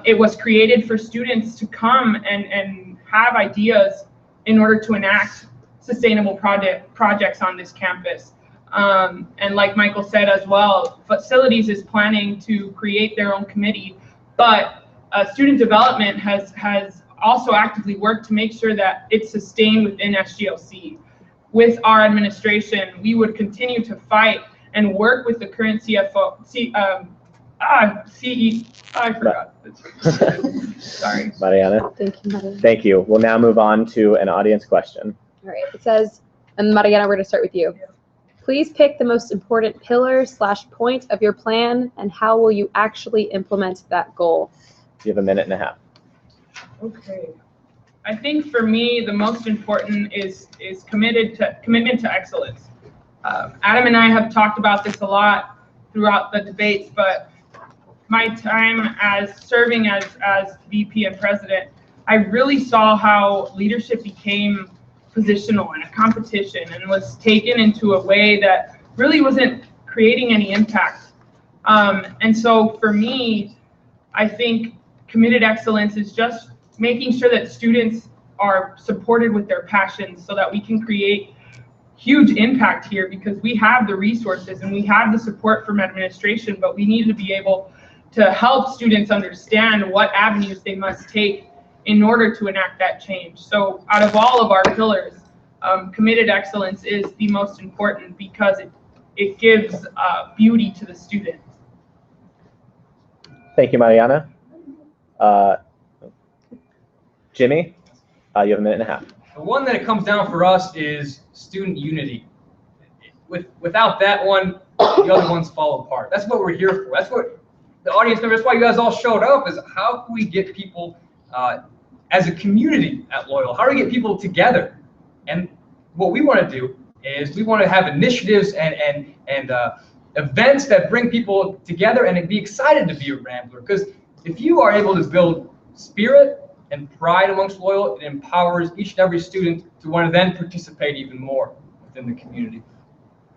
It was created for students to come and have ideas in order to enact sustainable projects on this campus. And like Michael said as well, facilities is planning to create their own committee, but student development has also actively worked to make sure that it's sustained within SGLC. With our administration, we would continue to fight and work with the current I forgot. Sorry. Mariana? Thank you, Mariana. Thank you. We'll now move on to an audience question. All right, it says, and Mariana, we're going to start with you. Please pick the most important pillar/point of your plan, and how will you actually implement that goal? You have a minute and a half. Okay. I think for me, the most important is commitment to excellence. Adam and I have talked about this a lot throughout the debates, but my time as serving as VP and president, I really saw how leadership became positional and a competition and was taken into a way that really wasn't creating any impact. And so for me, I think committed excellence is just making sure that students are supported with their passions so that we can create huge impact here, because we have the resources and we have the support from administration, but we need to be able to help students understand what avenues they must take in order to enact that change. So out of all of our pillars, committed excellence is the most important because it gives beauty to the student. Thank you, Mariana. Jimmy, you have a minute and a half. The one that it comes down for us is student unity. Without that one, the other ones fall apart. That's what we're here for. That's what the audience members, that's why you guys all showed up, is how can we get people as a community at Loyola? How do we get people together? And what we want to do is we want to have initiatives and events that bring people together and be excited to be a Rambler. Because if you are able to build spirit and pride amongst Loyola, it empowers each and every student to want to then participate even more within the community.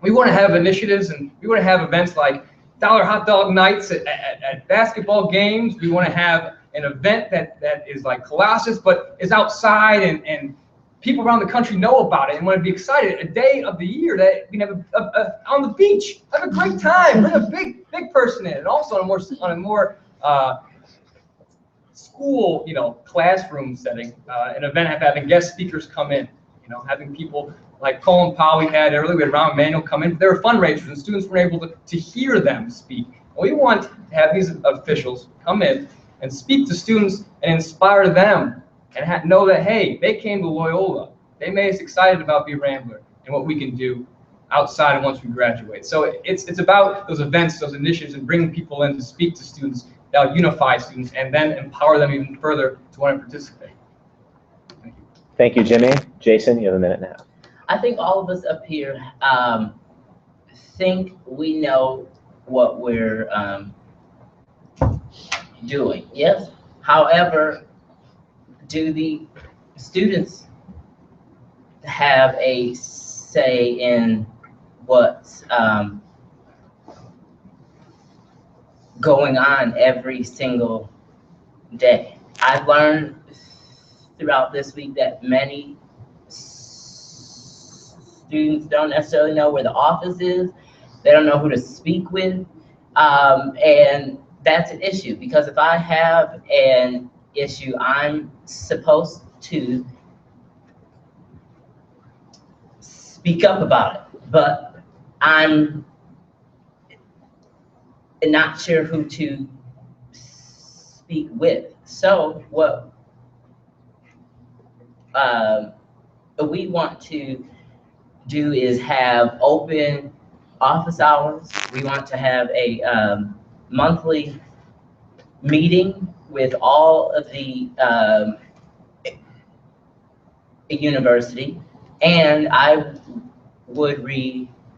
We want to have initiatives and we want to have events like dollar hot dog nights at basketball games. We want to have an event that is like Colossus, but is outside and people around the country know about it and want to be excited. A day of the year that we can have on the beach, have a great time, bring a big person in, and also on a more school, classroom setting, an event having guest speakers come in, having people like Colin Powell we had earlier, we had Ron Manuel come in. There were fundraisers and students were able to hear them speak We want to have these officials come in and speak to students and inspire them and know that, hey, they came to Loyola. They made us excited about being Rambler and what we can do outside and once we graduate. So it's about those events, those initiatives, and bringing people in to speak to students, that'll unify students, and then empower them even further to want to participate. Thank you. Thank you, Jimmy. Jason, you have a minute and a half. I think all of us up here think we know what we're doing. Yes. However, do the students have a say in what's going on every single day? I've learned throughout this week that many students don't necessarily know where the office is. They don't know who to speak with. And that's an issue, because if I have an issue, I'm supposed to speak up about it, but I'm not sure who to speak with. So what we want to do is have open office hours. We want to have a monthly meeting with all of the university, and I would require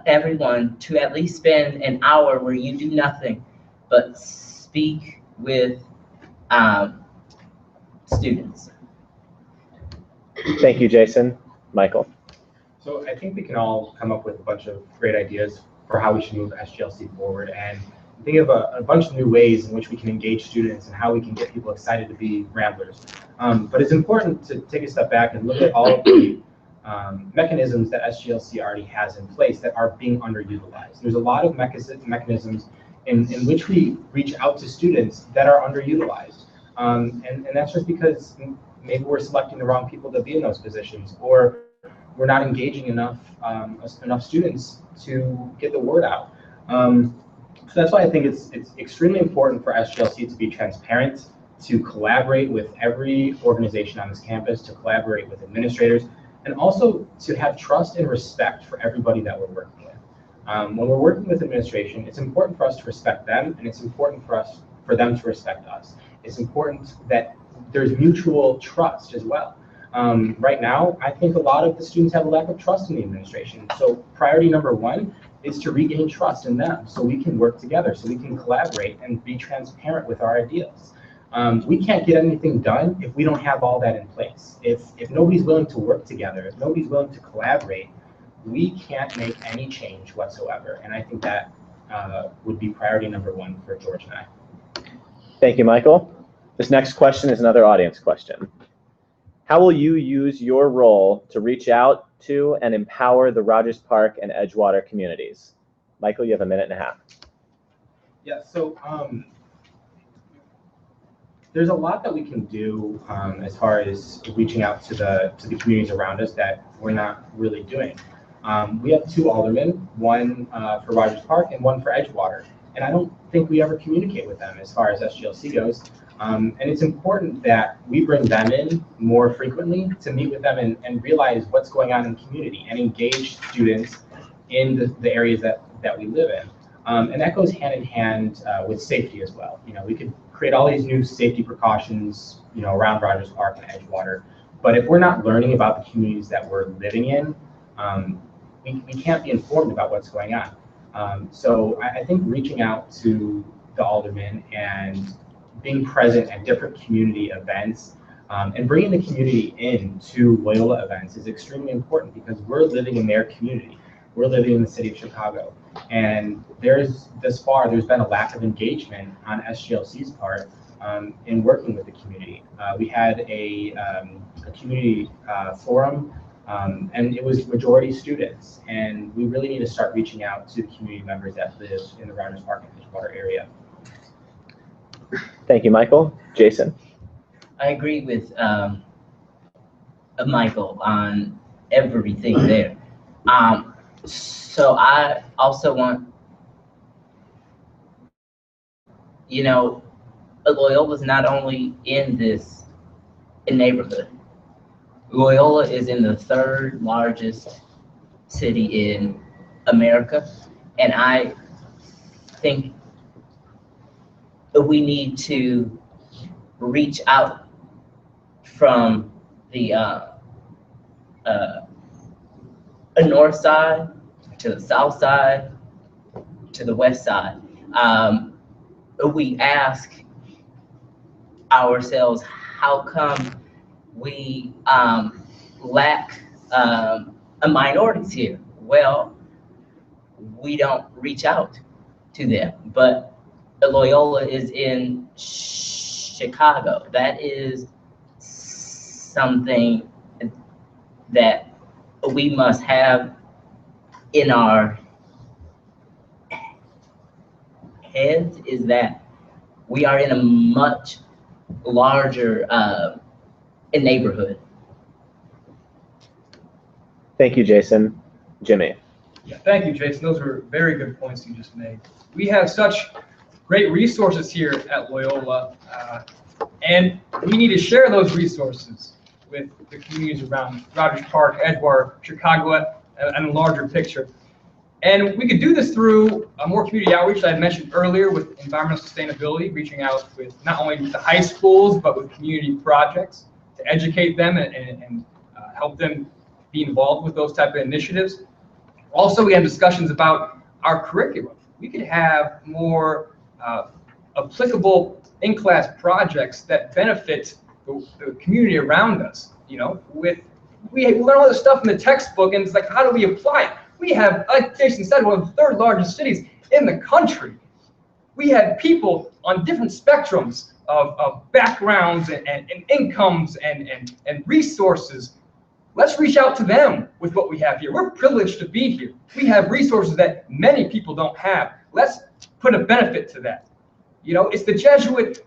everyone to at least spend an hour where you do nothing but speak with students. Thank you, Jason. Michael. So I think we can all come up with a bunch of great ideas for how we should move SGLC forward, and think of a bunch of new ways in which we can engage students and how we can get people excited to be Ramblers. But it's important to take a step back and look at all of the mechanisms that SGLC already has in place that are being underutilized. There's a lot of mechanisms in which we reach out to students that are underutilized. And that's just because maybe we're selecting the wrong people to be in those positions, or we're not engaging enough students to get the word out. So that's why I think it's extremely important for SGLC to be transparent, to collaborate with every organization on this campus, to collaborate with administrators, and also to have trust and respect for everybody that we're working with. When we're working with administration, it's important for us to respect them, and it's important for them to respect us. It's important that there's mutual trust as well. Right now, I think a lot of the students have a lack of trust in the administration. So priority number one is to regain trust in them so we can work together, so we can collaborate and be transparent with our ideas. We can't get anything done if we don't have all that in place. If nobody's willing to work together, if nobody's willing to collaborate, we can't make any change whatsoever. And I think that would be priority number one for George and I. Thank you, Michael. This next question is another audience question. How will you use your role to reach out to and empower the Rogers Park and Edgewater communities? Michael, you have a minute and a half. Yeah, so there's a lot that we can do as far as reaching out to the communities around us that we're not really doing. We have two aldermen, one for Rogers Park and one for Edgewater, and I don't think we ever communicate with them as far as SGLC goes. And it's important that we bring them in more frequently to meet with them and realize what's going on in the community and engage students in the areas that we live in. And that goes hand in hand with safety as well. You know, we could create all these new safety precautions, you know, around Rogers Park and Edgewater, but if we're not learning about the communities that we're living in, we can't be informed about what's going on. So I think reaching out to the aldermen and being present at different community events and bringing the community into Loyola events is extremely important, because we're living in their community. We're living in the city of Chicago, and there's been a lack of engagement on SGLC's part in working with the community. We had a community forum, and it was majority students, and we really need to start reaching out to the community members that live in the Rogers Park and Edgewater area. Thank you, Michael. Jason? I agree with Michael on everything there. So I also want, Loyola's not only in this neighborhood. Loyola is in the third largest city in America, and I think we need to reach out from the north side to the south side to the west side. We ask ourselves, how come we lack minorities here? Well, we don't reach out to them, but Loyola is in Chicago. That is something that we must have in our heads, is that we are in a much larger neighborhood. Thank you, Jason. Jimmy. Yeah, thank you, Jason. Those were very good points you just made. We have such great resources here at Loyola, and we need to share those resources with the communities around Rogers Park, Edgewater, Chicago, and a larger picture. And we could do this through more community outreach that I mentioned earlier with environmental sustainability, reaching out with not only with the high schools, but with community projects to educate them and help them be involved with those type of initiatives. Also, we have discussions about our curriculum. We could have more applicable in-class projects that benefit the community around us. We learn all this stuff in the textbook, and it's like, how do we apply it? We have, like Jason said, one of the third largest cities in the country. We have people on different spectrums of backgrounds and incomes and resources. Let's reach out to them with what we have here. We're privileged to be here. We have resources that many people don't have. Let's put a benefit to that. It's the Jesuit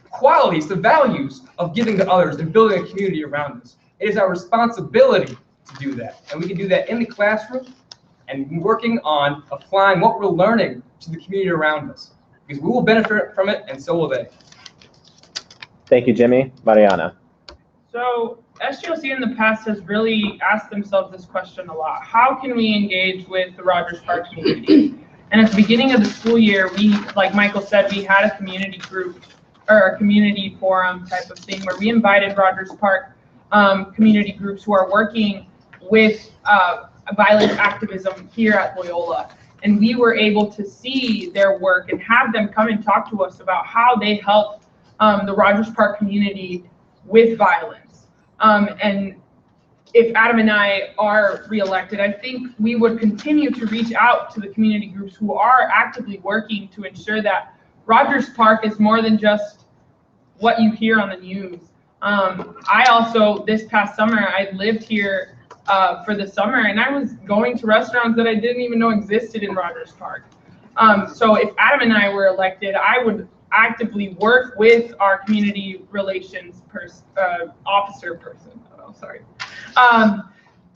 qualities, the values of giving to others and building a community around us. It is our responsibility to do that. And we can do that in the classroom and working on applying what we're learning to the community around us, because we will benefit from it and so will they. Thank you, Jimmy. Mariana. So SGLC in the past has really asked themselves this question a lot. How can we engage with the Rogers Park community? And at the beginning of the school year, we, like Michael said, we had a community group or a community forum type of thing where we invited Rogers Park community groups who are working with violent activism here at Loyola. And we were able to see their work and have them come and talk to us about how they help the Rogers Park community with violence. And if Adam and I are reelected, I think we would continue to reach out to the community groups who are actively working to ensure that Rogers Park is more than just what you hear on the news. I also, this past summer, I lived here for the summer, and I was going to restaurants that I didn't even know existed in Rogers Park. So if Adam and I were elected, I would actively work with our community relations officer person. Oh, sorry.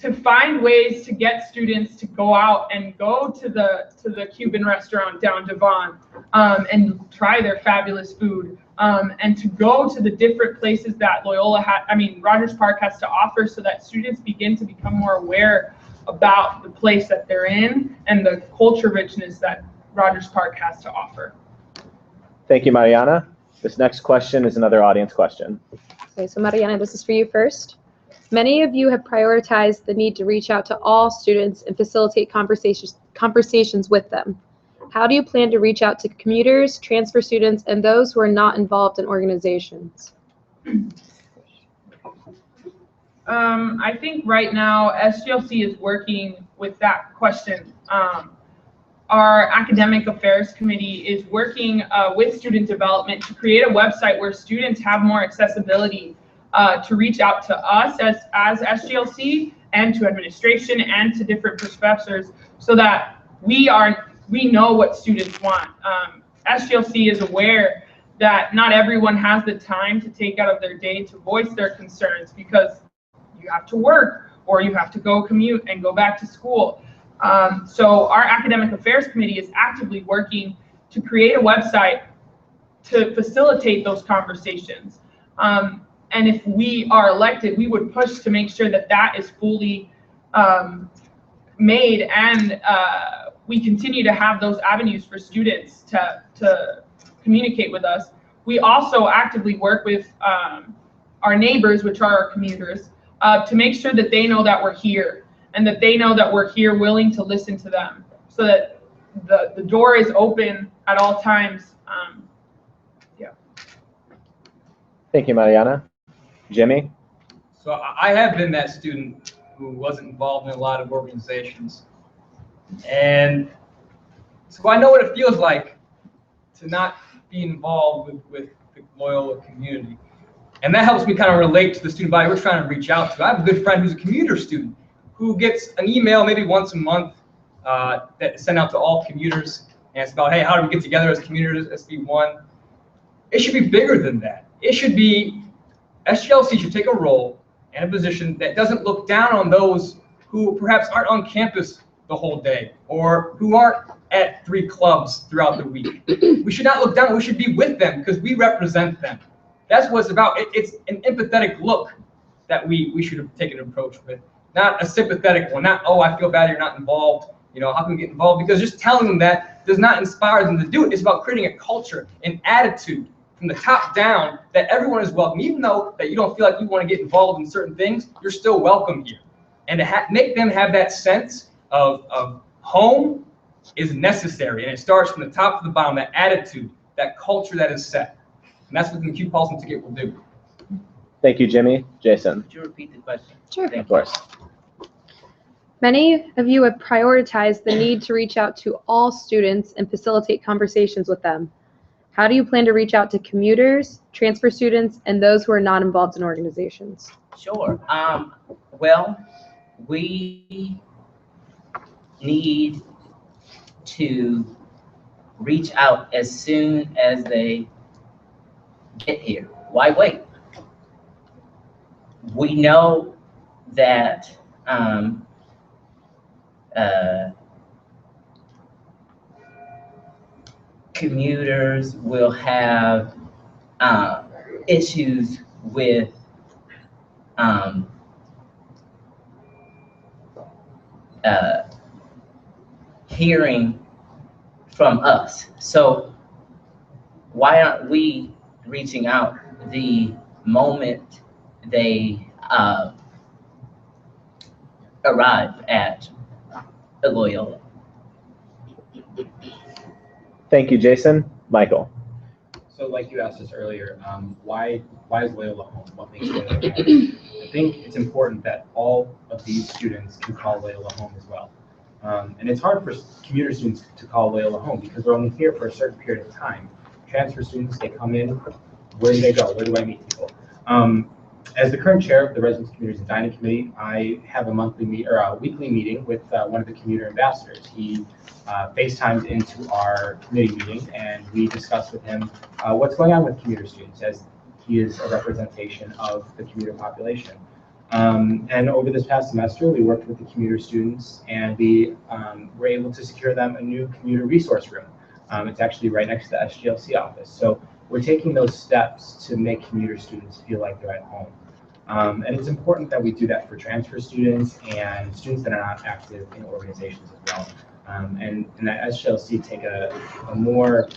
To find ways to get students to go out and go to the Cuban restaurant down Devon and try their fabulous food, and to go to the different places that Rogers Park has to offer, so that students begin to become more aware about the place that they're in and the culture richness that Rogers Park has to offer. Thank you, Mariana. This next question is another audience question. Okay, so Mariana, this is for you first. Many of you have prioritized the need to reach out to all students and facilitate conversations with them. How do you plan to reach out to commuters, transfer students, and those who are not involved in organizations? I think right now SGLC is working with that question. Our academic affairs committee is working with student development to create a website where students have more accessibility to reach out to us as SGLC and to administration and to different professors, so that we know what students want. SGLC is aware that not everyone has the time to take out of their day to voice their concerns, because you have to work or you have to go commute and go back to school. So our academic affairs committee is actively working to create a website to facilitate those conversations. And if we are elected, we would push to make sure that that is fully made, and we continue to have those avenues for students to communicate with us. We also actively work with our neighbors, which are our commuters, to make sure that they know that we're here, and that they know that we're here willing to listen to them, so that the door is open at all times. Yeah. Thank you, Mariana. Jimmy? So I have been that student who wasn't involved in a lot of organizations. And so I know what it feels like to not be involved with the Loyola community. And that helps me kind of relate to the student body we're trying to reach out to. I have a good friend who's a commuter student who gets an email maybe once a month that is sent out to all commuters. And it's about, hey, how do we get together as commuters, SB1? It should be bigger than that. It should be, SGLC should take a role and a position that doesn't look down on those who perhaps aren't on campus the whole day, or who aren't at 3 clubs throughout the week. We should not look down, we should be with them because we represent them. That's what it's about. It's an empathetic look that we should have taken an approach with, not a sympathetic one, not, oh, I feel bad you're not involved, you know, how can we get involved? Because just telling them that does not inspire them to do it. It's about creating a culture, an attitude from the top down that everyone is welcome. Even though that you don't feel like you want to get involved in certain things, you're still welcome here. And to make them have that sense of home is necessary. And it starts from the top to the bottom, that attitude, that culture that is set. And that's what the Q Pulse Ticket will do. Thank you, Jimmy. Jason? Could you repeat the question? Sure. Of course. Many of you have prioritized the need to reach out to all students and facilitate conversations with them. How do you plan to reach out to commuters, transfer students, and those who are not involved in organizations? Sure. Well, we need to reach out as soon as they get here. Why wait? We know that commuters will have issues with hearing from us. So why aren't we reaching out the moment they arrive at the Loyola? Thank you, Jason. Michael? So like you asked us earlier, why is Loyola home? What makes Loyola home? I think it's important that all of these students can call Loyola home as well. And it's hard for commuter students to call Loyola home because they're only here for a certain period of time. Transfer students, they come in, where do they go? Where do I meet people? As the current chair of the Residence Commuters and Dining Committee, I have a weekly meeting with one of the commuter ambassadors. He FaceTimed into our committee meeting, and we discussed with him what's going on with commuter students, as he is a representation of the commuter population. And over this past semester, we worked with the commuter students, and we were able to secure them a new commuter resource room. It's actually right next to the SGLC office. So we're taking those steps to make commuter students feel like they're at home. And it's important that we do that for transfer students and students that are not active in organizations as well. And that SGLC take a more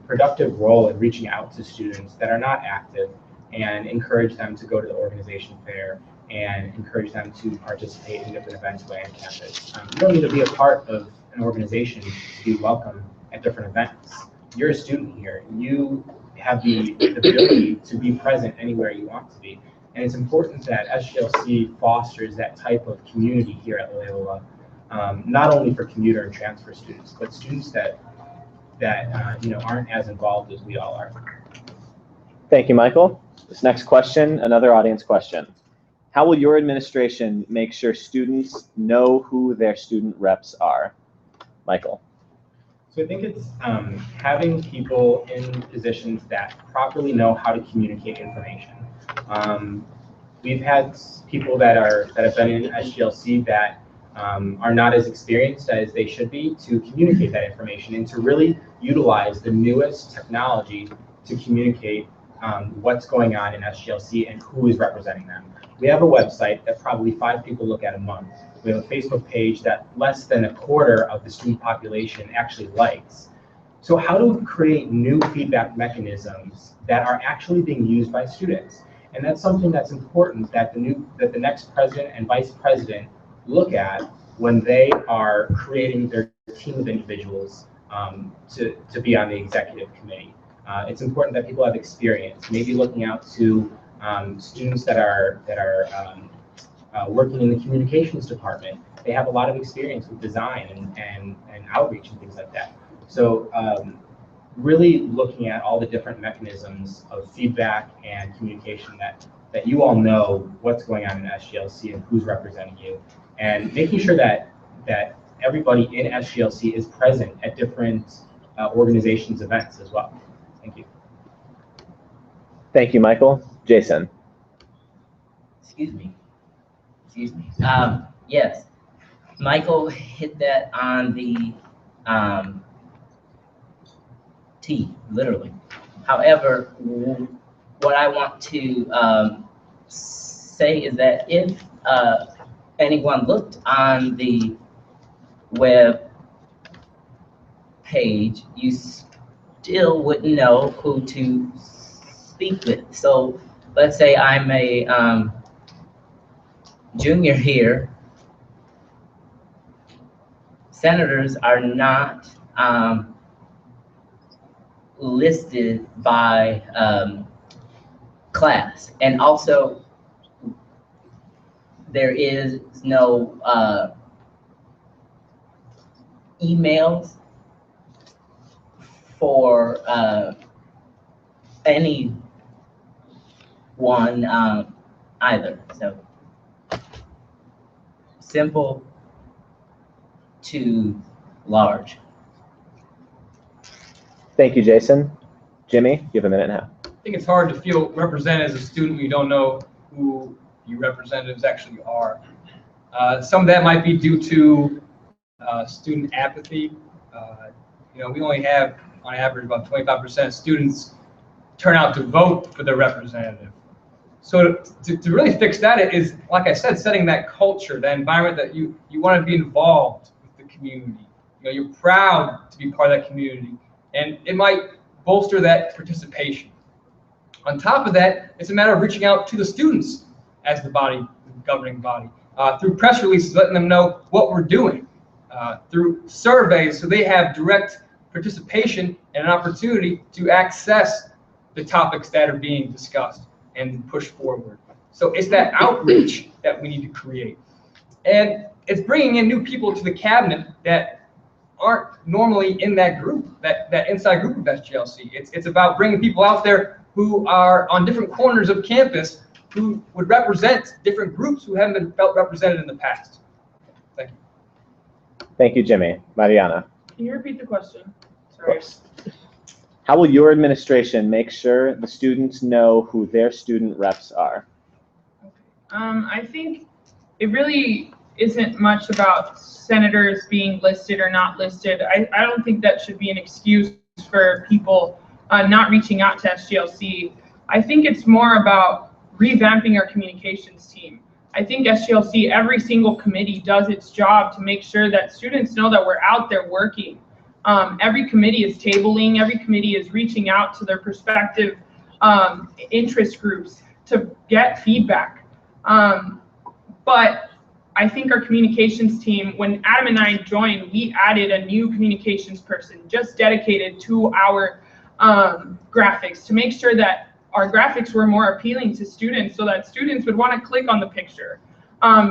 productive role in reaching out to students that are not active and encourage them to go to the organization fair and encourage them to participate in different events away on campus. You don't need to be a part of an organization to be welcome at different events. You're a student here. You have the ability to be present anywhere you want to be. And it's important that SGLC fosters that type of community here at Loyola, not only for commuter and transfer students, but students that aren't as involved as we all are. Thank you, Michael. This next question, another audience question. How will your administration make sure students know who their student reps are? Michael. So I think it's having people in positions that properly know how to communicate information. We've had people that have been in SGLC that are not as experienced as they should be to communicate that information and to really utilize the newest technology to communicate what's going on in SGLC and who is representing them. We have a website that probably 5 people look at a month. We have a Facebook page that less than a quarter of the student population actually likes. So how do we create new feedback mechanisms that are actually being used by students? And that's something that's important that the next president and vice president look at when they are creating their team of individuals to be on the executive committee. It's important that people have experience, maybe looking out to students that are working in the communications department. They have a lot of experience with design and outreach and things like that. So really looking at all the different mechanisms of feedback and communication that you all know what's going on in SGLC and who's representing you, and making sure that everybody in SGLC is present at different organizations' events as well. Thank you. Thank you, Michael. Jason. Excuse me. Yes, Michael hit that on the T, literally. However, what I want to say is that if anyone looked on the web page, you still wouldn't know who to speak with. So let's say I'm a junior here. Senators are not listed by class, and also there is no emails for anyone either. So simple to large. Thank you, Jason. Jimmy, you have a minute and a half. I think it's hard to feel represented as a student when you don't know who your representatives actually are. Some of that might be due to student apathy. We only have, on average, about 25% of students turn out to vote for their representative. So to really fix that is, like I said, setting that culture, that environment that you want to be involved with the community. You're proud to be part of that community, and it might bolster that participation. On top of that, it's a matter of reaching out to the students as the body, the governing body, through press releases, letting them know what we're doing, through surveys so they have direct participation and an opportunity to access the topics that are being discussed and push forward. So it's that outreach that we need to create. And it's bringing in new people to the cabinet that aren't normally in that group, that inside group of SGLC. It's about bringing people out there who are on different corners of campus who would represent different groups who haven't been felt represented in the past. Thank you. Thank you, Jimmy. Mariana. Can you repeat the question? Sorry. How will your administration make sure the students know who their student reps are? I think it really isn't much about senators being listed or not listed. I don't think that should be an excuse for people not reaching out to SGLC. I think it's more about revamping our communications team. I think SGLC, every single committee does its job to make sure that students know that we're out there working. Every committee is tabling, every committee is reaching out to their prospective interest groups to get feedback. But I think our communications team, when Adam and I joined, we added a new communications person just dedicated to our graphics to make sure that our graphics were more appealing to students so that students would want to click on the picture.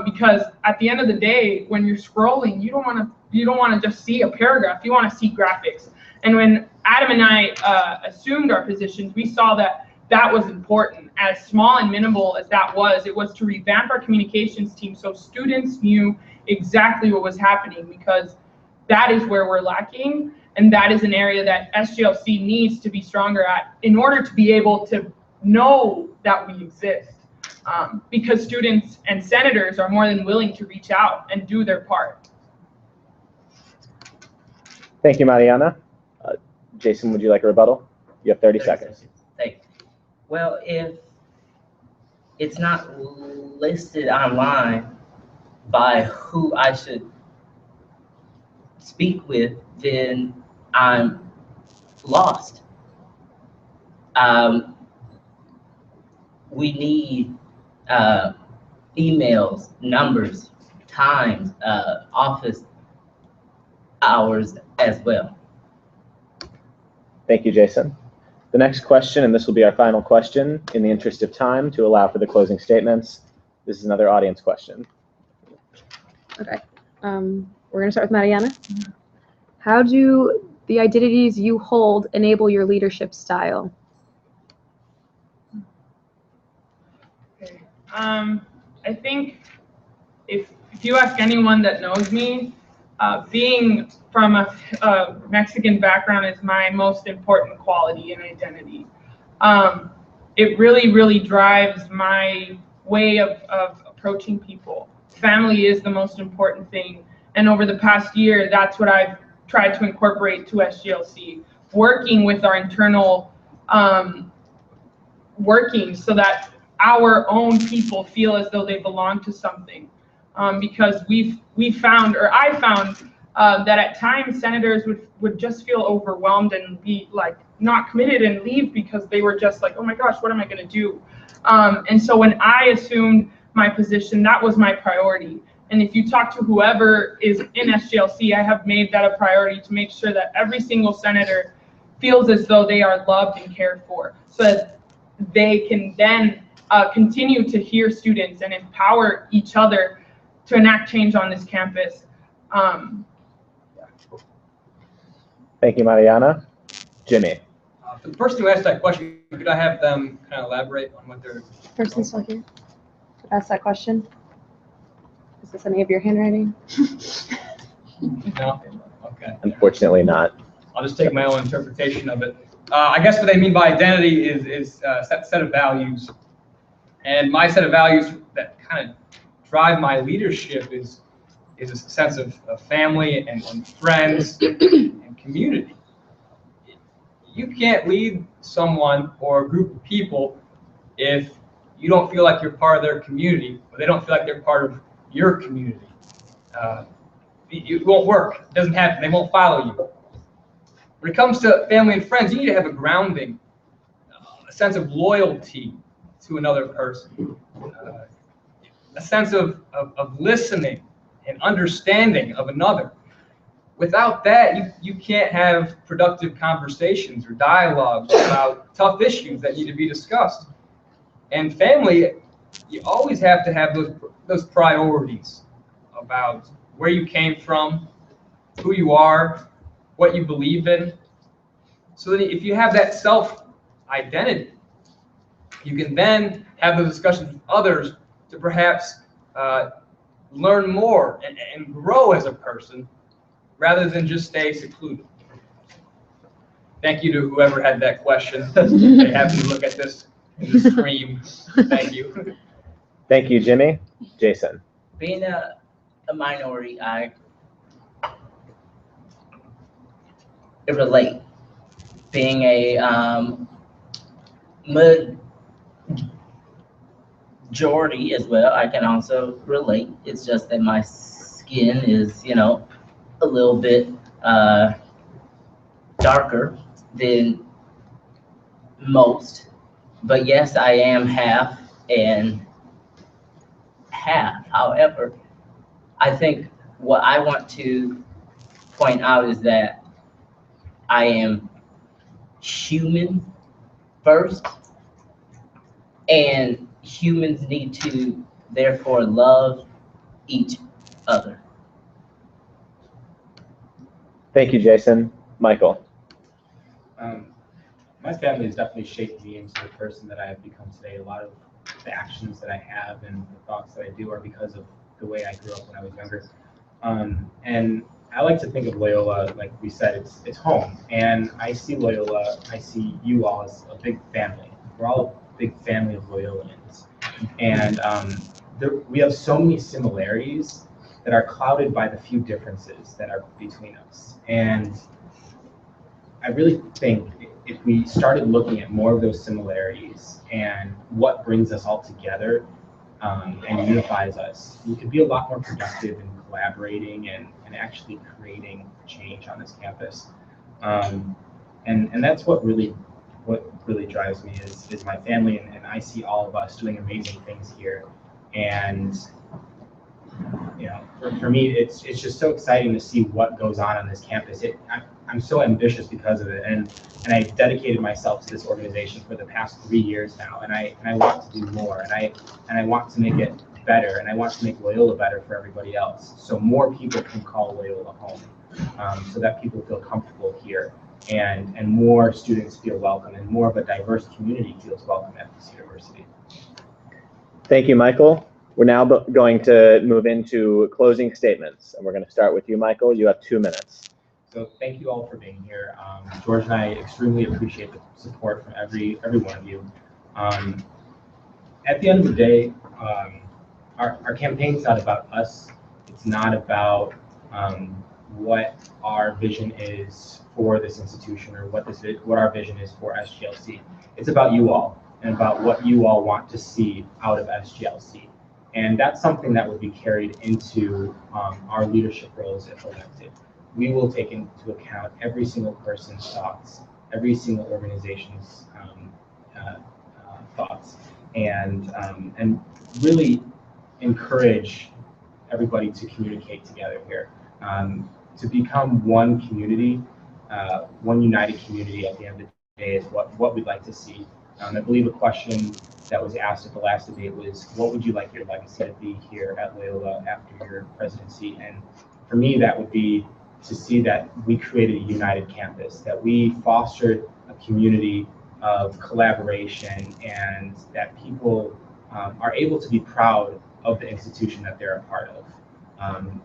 Because at the end of the day, when you're scrolling, you don't want to just see a paragraph, you want to see graphics. And when Adam and I assumed our positions, we saw that that was important. As small and minimal as that was, it was to revamp our communications team so students knew exactly what was happening, because that is where we're lacking, and that is an area that SGLC needs to be stronger at in order to be able to know that we exist. because students and senators are more than willing to reach out and do their part. Thank you, Mariana. Jason, would you like a rebuttal? You have 30 seconds. Thank you. Well, if it's not listed online by who I should speak with, then I'm lost. We need emails, numbers, times, office hours as well. Thank you, Jason. The next question, and this will be our final question in the interest of time to allow for the closing statements. This is another audience question. Okay. We're going to start with Mariana. How do the identities you hold enable your leadership style? Okay. I think if you ask anyone that knows me, being from a Mexican background is my most important quality and identity. It really, really drives my way of approaching people. Family is the most important thing. And over the past year, that's what I've tried to incorporate to SGLC, working with our internal working so that our own people feel as though they belong to something. Because we found, or I found, that at times senators would just feel overwhelmed and be like not committed and leave because they were just like, oh my gosh, what am I going to do? And so when I assumed my position, that was my priority. And if you talk to whoever is in SGLC, I have made that a priority to make sure that every single senator feels as though they are loved and cared for, so that they can then continue to hear students and empower each other to enact change on this campus. Thank you, Mariana. Jimmy. For the person who asked that question, could I have them kind of elaborate on what they're... Person still here. Ask that question. Is this any of your handwriting? No? Okay. Unfortunately not. I'll just take my own interpretation of it. I guess what they mean by identity is a set of values. And my set of values that kind of drive my leadership is a sense of family and friends and community. You can't lead someone or a group of people if you don't feel like you're part of their community, or they don't feel like they're part of your community. It won't work. It doesn't happen. They won't follow you. When it comes to family and friends, you need to have a grounding, a sense of loyalty to another person, a sense of listening and understanding of another. Without that, you can't have productive conversations or dialogues about tough issues that need to be discussed. And family, you always have to have those priorities about where you came from, who you are, what you believe in. So that if you have that self-identity, you can then have those discussions with others to perhaps learn more and grow as a person, rather than just stay secluded. Thank you to whoever had that question. They have to look at this and scream. Thank you. Thank you, Jimmy. Jason. Being a minority, I relate. Being a majority as well, I can also relate. It's just that my skin is, a little bit darker than most. But yes, I am half and half. However, I think what I want to point out is that I am human first, and humans need to therefore love each other. Thank you, Jason. Michael. My family has definitely shaped me into the person that I have become today. A lot of the actions that I have and the thoughts that I do are because of the way I grew up when I was younger. And I like to think of Loyola, like we said, it's home. And I see Loyola, I see you all as a big family. We're all a big family of Loyolans. And we have so many similarities that are clouded by the few differences that are between us. And I really think if we started looking at more of those similarities and what brings us all together and unifies us, we could be a lot more productive in collaborating and actually creating change on this campus. And that's what really drives me is my family, and I see all of us doing amazing things here. And you know, for me, it's just so exciting to see what goes on this campus. I'm so ambitious because of it, and I dedicated myself to this organization for the past 3 years now, and I want to do more, and I want to make it better, and I want to make Loyola better for everybody else, so more people can call Loyola home, so that people feel comfortable here, and more students feel welcome, and more of a diverse community feels welcome at this university. Thank you, Michael. We're now going to move into closing statements, and we're going to start with you, Michael. You have 2 minutes. So thank you all for being here. George and I extremely appreciate the support from every one of you. At the end of the day, our campaign's not about us. It's not about what our vision is for this institution or what our vision is for SGLC. It's about you all and about what you all want to see out of SGLC. And that's something that would be carried into our leadership roles if elected. We will take into account every single person's thoughts, every single organization's thoughts, and really encourage everybody to communicate together here, to become one community, one united community at the end of the day is what we'd like to see. I believe a question that was asked at the last debate was, what would you like your legacy to be here at Loyola after your presidency? And for me, that would be to see that we created a united campus, that we fostered a community of collaboration, and that people are able to be proud of the institution that they're a part of.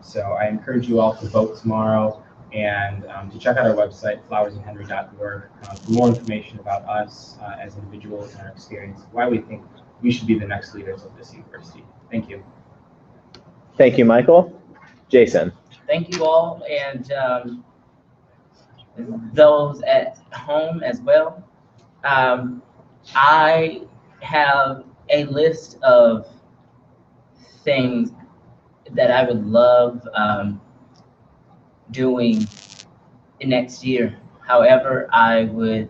So I encourage you all to vote tomorrow and to check out our website, flowersandhenry.org, for more information about us as individuals and our experience, why we think we should be the next leaders of this university. Thank you. Thank you, Michael. Jason. Thank you all, and those at home as well. I have a list of things that I would love doing next year. However, I would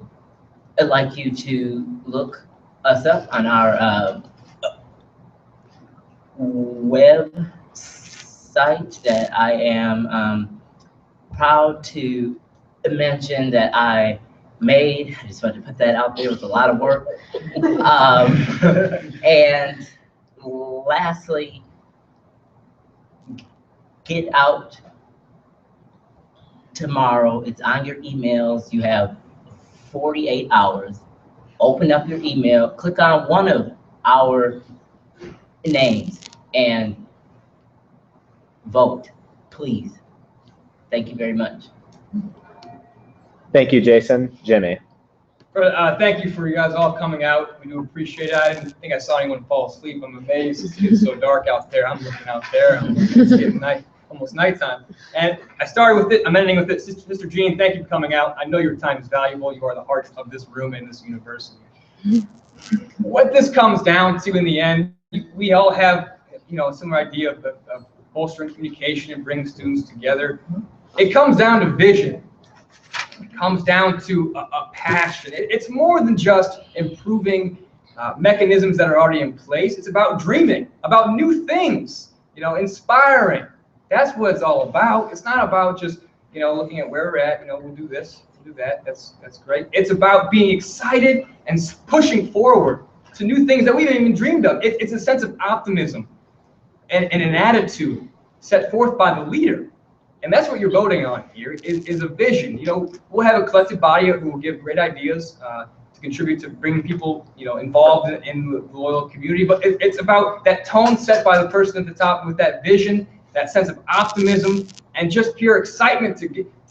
like you to look us up on our website that I am proud to mention that I made. I just wanted to put that out there. It was a lot of work. And lastly, get out tomorrow. It's on your emails. You have 48 hours. Open up your email, click on one of our names, and vote, please. Thank you very much. Thank you, Jason. Jimmy. Thank you for you guys all coming out. We do appreciate it. I didn't think I saw anyone fall asleep. I'm amazed. It's getting so dark out there. I'm looking out there. It's getting almost nighttime. And I started with it. I'm ending with it. Mr. Jean, thank you for coming out. I know your time is valuable. You are the heart of this room and this university. What this comes down to in the end, we all have, some idea of bolstering communication and bringing students together. It comes down to vision. It comes down to a passion. It's more than just improving mechanisms that are already in place. It's about dreaming, about new things, inspiring. That's what it's all about. It's not about just, looking at where we're at, we'll do this, we'll do that. That's great. It's about being excited and pushing forward to new things that we haven't even dreamed of. It's a sense of optimism and an attitude set forth by the leader. And that's what you're voting on here, is a vision. We'll have a collective body who will give great ideas to contribute to bringing people, involved in the Loyola community. But it's about that tone set by the person at the top with that vision, that sense of optimism, and just pure excitement to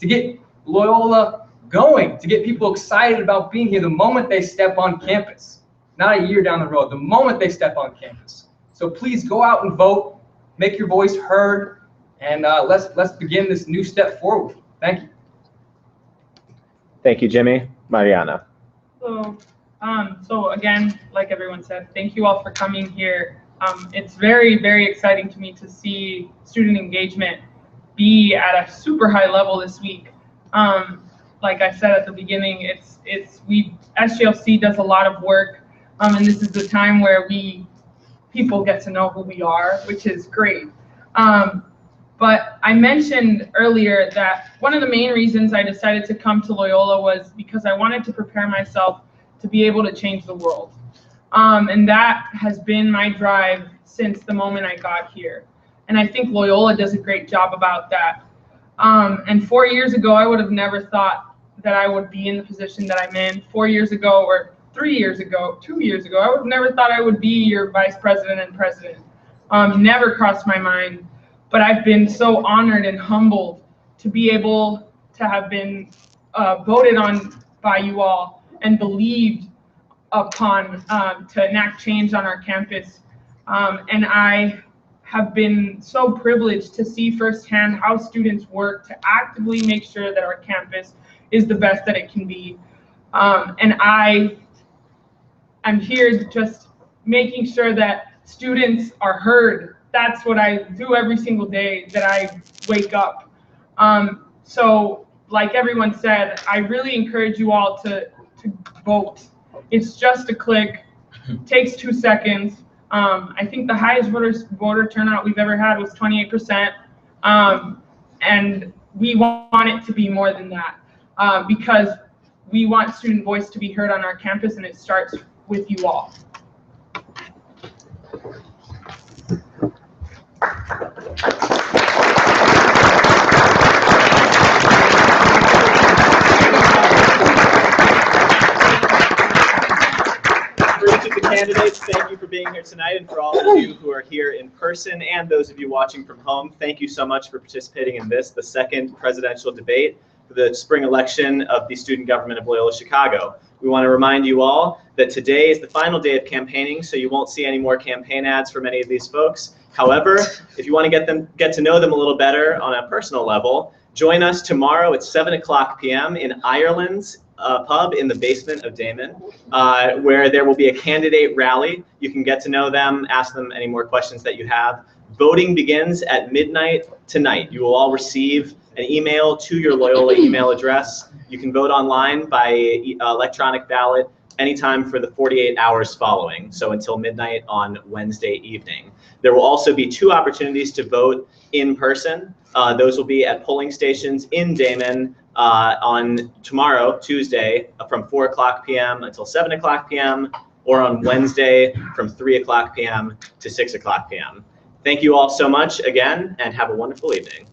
get Loyola going, to get people excited about being here the moment they step on campus. not a year down the road, the moment they step on campus. So please go out and vote, make your voice heard, and let's begin this new step forward. Thank you. Thank you, Jimmy. Mariana. So again, like everyone said, thank you all for coming here. It's very, very exciting to me to see student engagement be at a super high level this week. Like I said at the beginning, SGLC does a lot of work, and this is the time where people get to know who we are, which is great. But I mentioned earlier that one of the main reasons I decided to come to Loyola was because I wanted to prepare myself to be able to change the world. And that has been my drive since the moment I got here. And I think Loyola does a great job about that. And 4 years ago, I would have never thought that I would be in the position that I'm in. 4 years ago, or 3 years ago, 2 years ago, I would have never thought I would be your vice president and president. Never crossed my mind. But I've been so honored and humbled to be able to have been voted on by you all and believed upon to enact change on our campus. And I have been so privileged to see firsthand how students work to actively make sure that our campus is the best that it can be. And I'm here just making sure that students are heard. That's what I do every single day that I wake up. So like everyone said, I really encourage you all to vote. It's just a click, takes 2 seconds. I think the highest voter turnout we've ever had was 28%. And we want it to be more than that because we want student voice to be heard on our campus, and it starts with you all. For each of the candidates, thank you for being here tonight, and for all of you who are here in person and those of you watching from home, thank you so much for participating in this, the second presidential debate for the spring election of the student government of Loyola Chicago. We want to remind you all that today is the final day of campaigning, so you won't see any more campaign ads from any of these folks. However, if you want to get to know them a little better on a personal level, join us tomorrow at 7:00 p.m. in Ireland's pub in the basement of Damon, where there will be a candidate rally. You can get to know them, ask them any more questions that you have. Voting begins at midnight tonight. You will all receive an email to your Loyola email address. You can vote online by electronic ballot anytime for the 48 hours following, so until midnight on Wednesday evening. There will also be 2 opportunities to vote in person. Those will be at polling stations in Damon on tomorrow, Tuesday, from 4:00 p.m. until 7:00 p.m., or on Wednesday from 3:00 p.m. to 6:00 p.m. Thank you all so much again, and have a wonderful evening.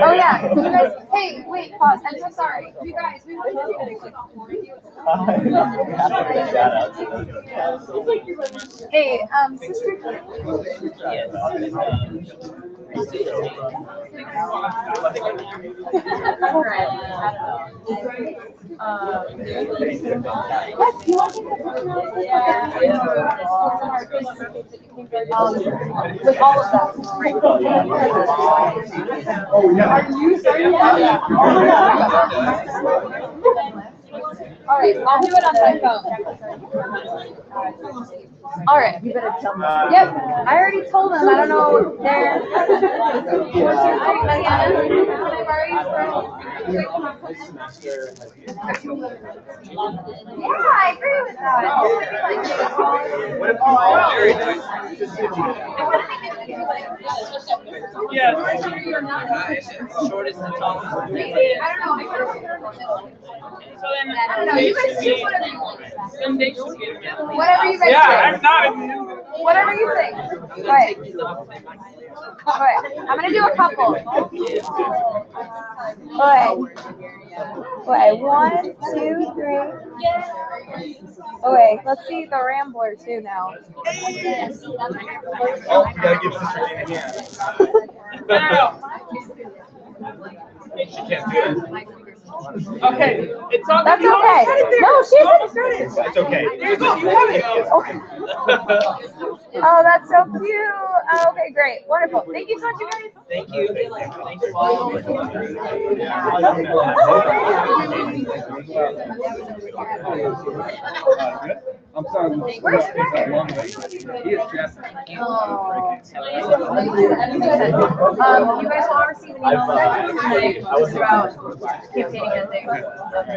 Oh yeah, you guys, hey, wait, pause, I'm so sorry. You guys, we want to click off more of you. Hey, sister. With all of them. Oh, yeah. Are you sorry? All right, I'll do it on my phone. All right, you better tell me. Yep, I already told them. I don't know. They're. Yeah, I agree with that. Yes. Shortest and tallest. Maybe, I don't know. So then, I don't know. You guys do whatever you want. then they should get it. Whatever you guys Yeah, think. I'm not. Whatever you think. All right. Okay, I'm gonna do a couple. Okay. Okay, 1, 2, 3. Okay, let's see the Rambler too now. Oh, you gotta give Sister Gina here. She can't do it. Okay, it's all That's okay. No, she's It's okay. okay. Oh, that's so cute. Oh, okay, great. Wonderful. Thank you so much, you guys. Thank you. I'm sorry. Where's He is dressed. you guys will all receive an email just about campaigning and things,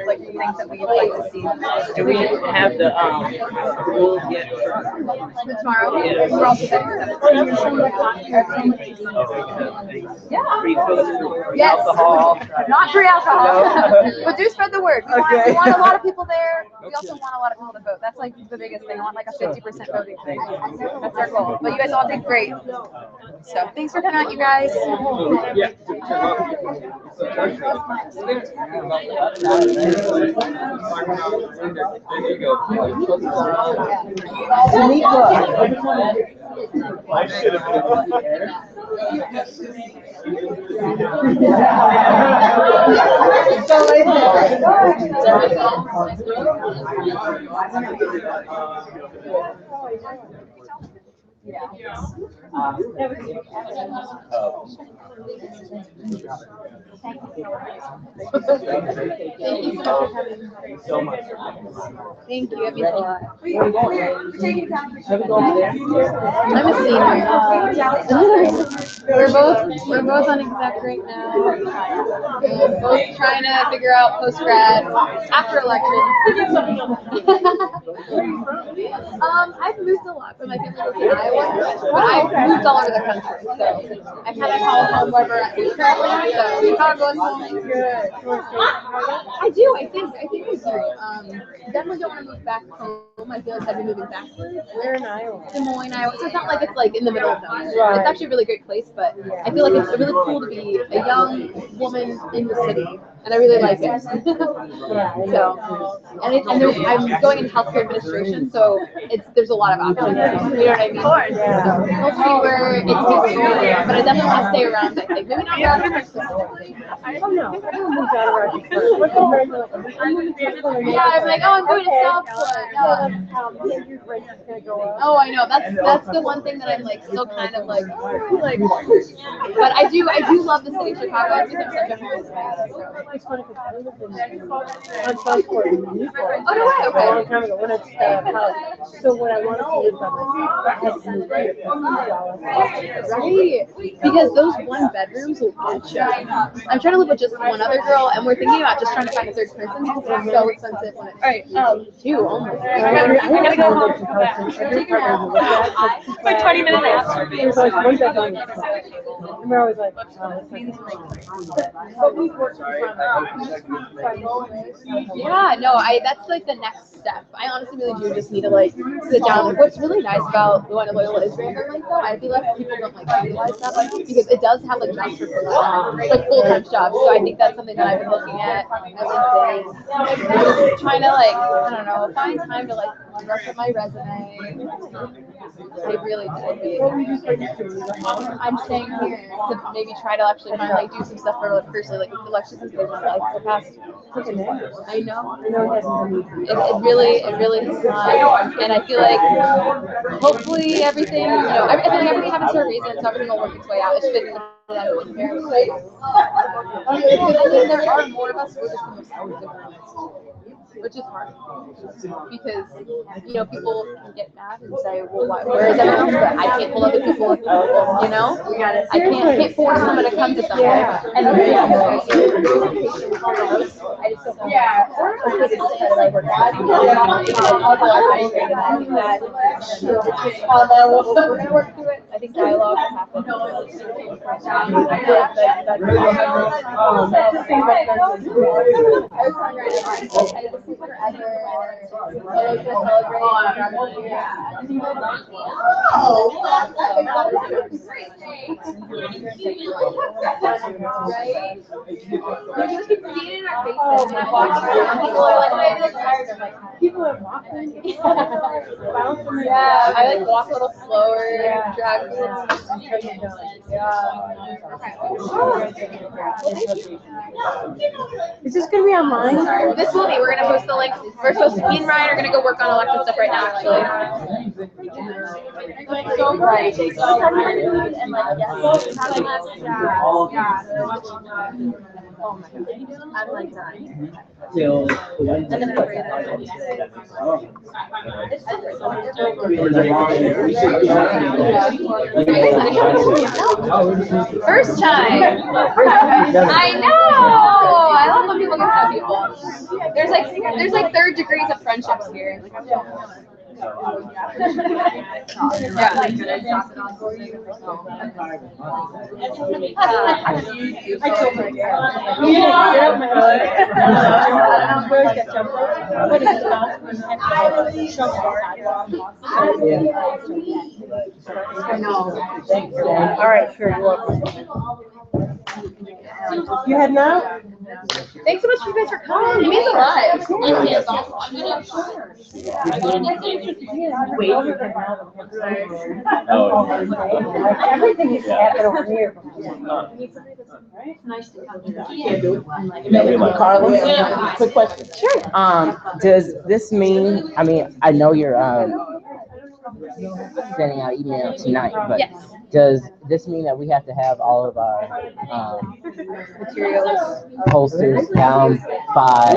like things that we'd like to see. Do we have the rules yet? Tomorrow? Yeah. We're all together. Yeah. Free food, Yes. alcohol. Not free alcohol, but do spread the word. We Okay. want a lot of people there. We also want a lot of people to vote. That's like the biggest thing. I want like a 50% voting thing. That's our goal. But you guys all did great. So thanks for coming out, you guys. Yeah. There you go. I should have So much. Thank you. It means a lot. I'm a senior. We're both on exec right now. We're both trying to figure out post grad after elections. I've moved a lot, but my family lives in Iowa, but I've moved all over the country, so I kind of call home wherever I am currently. So Chicago is home. I do. I think I do. Definitely don't want to move back home. I feel like I'd be moving backwards. Where in Iowa? Des Moines, Iowa. So it's not like it's like in the middle of nowhere. Right. It's actually a really great place, but I feel like it's really cool to be a young woman in the city, and I really like it. So, I'm going into healthcare administration, so there's a lot of options. You know what I mean? So, it's cheaper, it's easier, but I definitely want to stay around. I think maybe not around here. I don't know. Yeah, I'm like, oh, I'm going to Southwood. Oh, I know. That's the one thing that I'm like still kind of like. But I do love the city of Chicago. I think I'm such a home. Oh no way! Okay. So what I want to do is right, because those 1 bedrooms will get you. I'm trying to live with just one other girl, and we're thinking about just trying to find a 3rd person because it's so expensive when it's 2 only. I gotta go home. Like 20 minutes after. And we're always like, Yeah, no, that's like the next step. I honestly really do just need to like sit down. What's really nice about going to Loyola is random like that. I feel like people don't like realize that much because it does have like jobs for full-time jobs. So I think that's something that I've been looking at LinkedIn. Trying to like, I don't know, find time to like brush up my resume. I really do. I'm staying here to maybe try to actually finally do some stuff for like personally, like elections has been my life for the past. I know. It really is not, and I feel like hopefully everything, I feel like everything happens for a reason, so everything will work its way out. It's fitting. I mean, there are more of us who are just the most different, which is hard because people can get mad and say, well, where is everyone? But I can't pull other people. I can't force someone to come to something. And I just don't know. Yeah. We're gonna work through it. I I think dialogue will happen. People are walking. Yeah, I like walk a little slower, drag a little. Is this gonna be online? This will be. We're gonna post the link. We're supposed to. Me and Ryan are gonna go work on elective stuff right now, actually. I'm like dying. First time. I know. I love when people get to know people. There's like third degrees of friendships here. All right, sure, you're welcome. You heading out? Thanks so much you guys for coming. It means a lot. Everything is happening over here. Nice to come here. Carlos, quick question. Sure. Does this mean, I mean, I know you're sending out email tonight, but Yes. does this mean that we have to have all of our Materials. posters down by?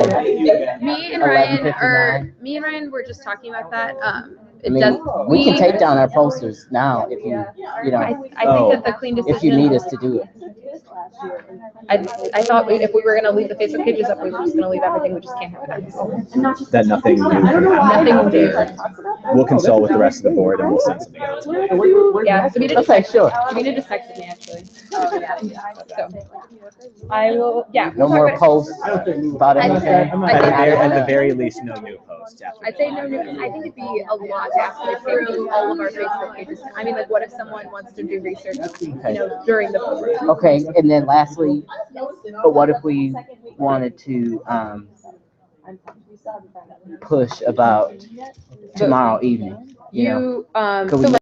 Me and Ryan 11:59? were just talking about that. I mean, we can take down our posters now if you know, I think that the clean decision. if you need us to do it. I thought if we were gonna leave the Facebook pages up, we were just gonna leave everything, we just can't have it. That nothing new can happen. Nothing new. We'll consult with the rest of the board and we'll send something out. Yeah, Sabina just Okay, sure. Sabina just texted me actually. So I will, yeah. No we'll more talk about posts about anything. At the very least, no new posts after. I'd say no new, I think it'd be a lot to ask to take all of our Facebook pages. I mean, like, what if someone wants to do research, you know, during the program? Okay, and then lastly, but what if we wanted to push about tomorrow evening? You know? You, Could we so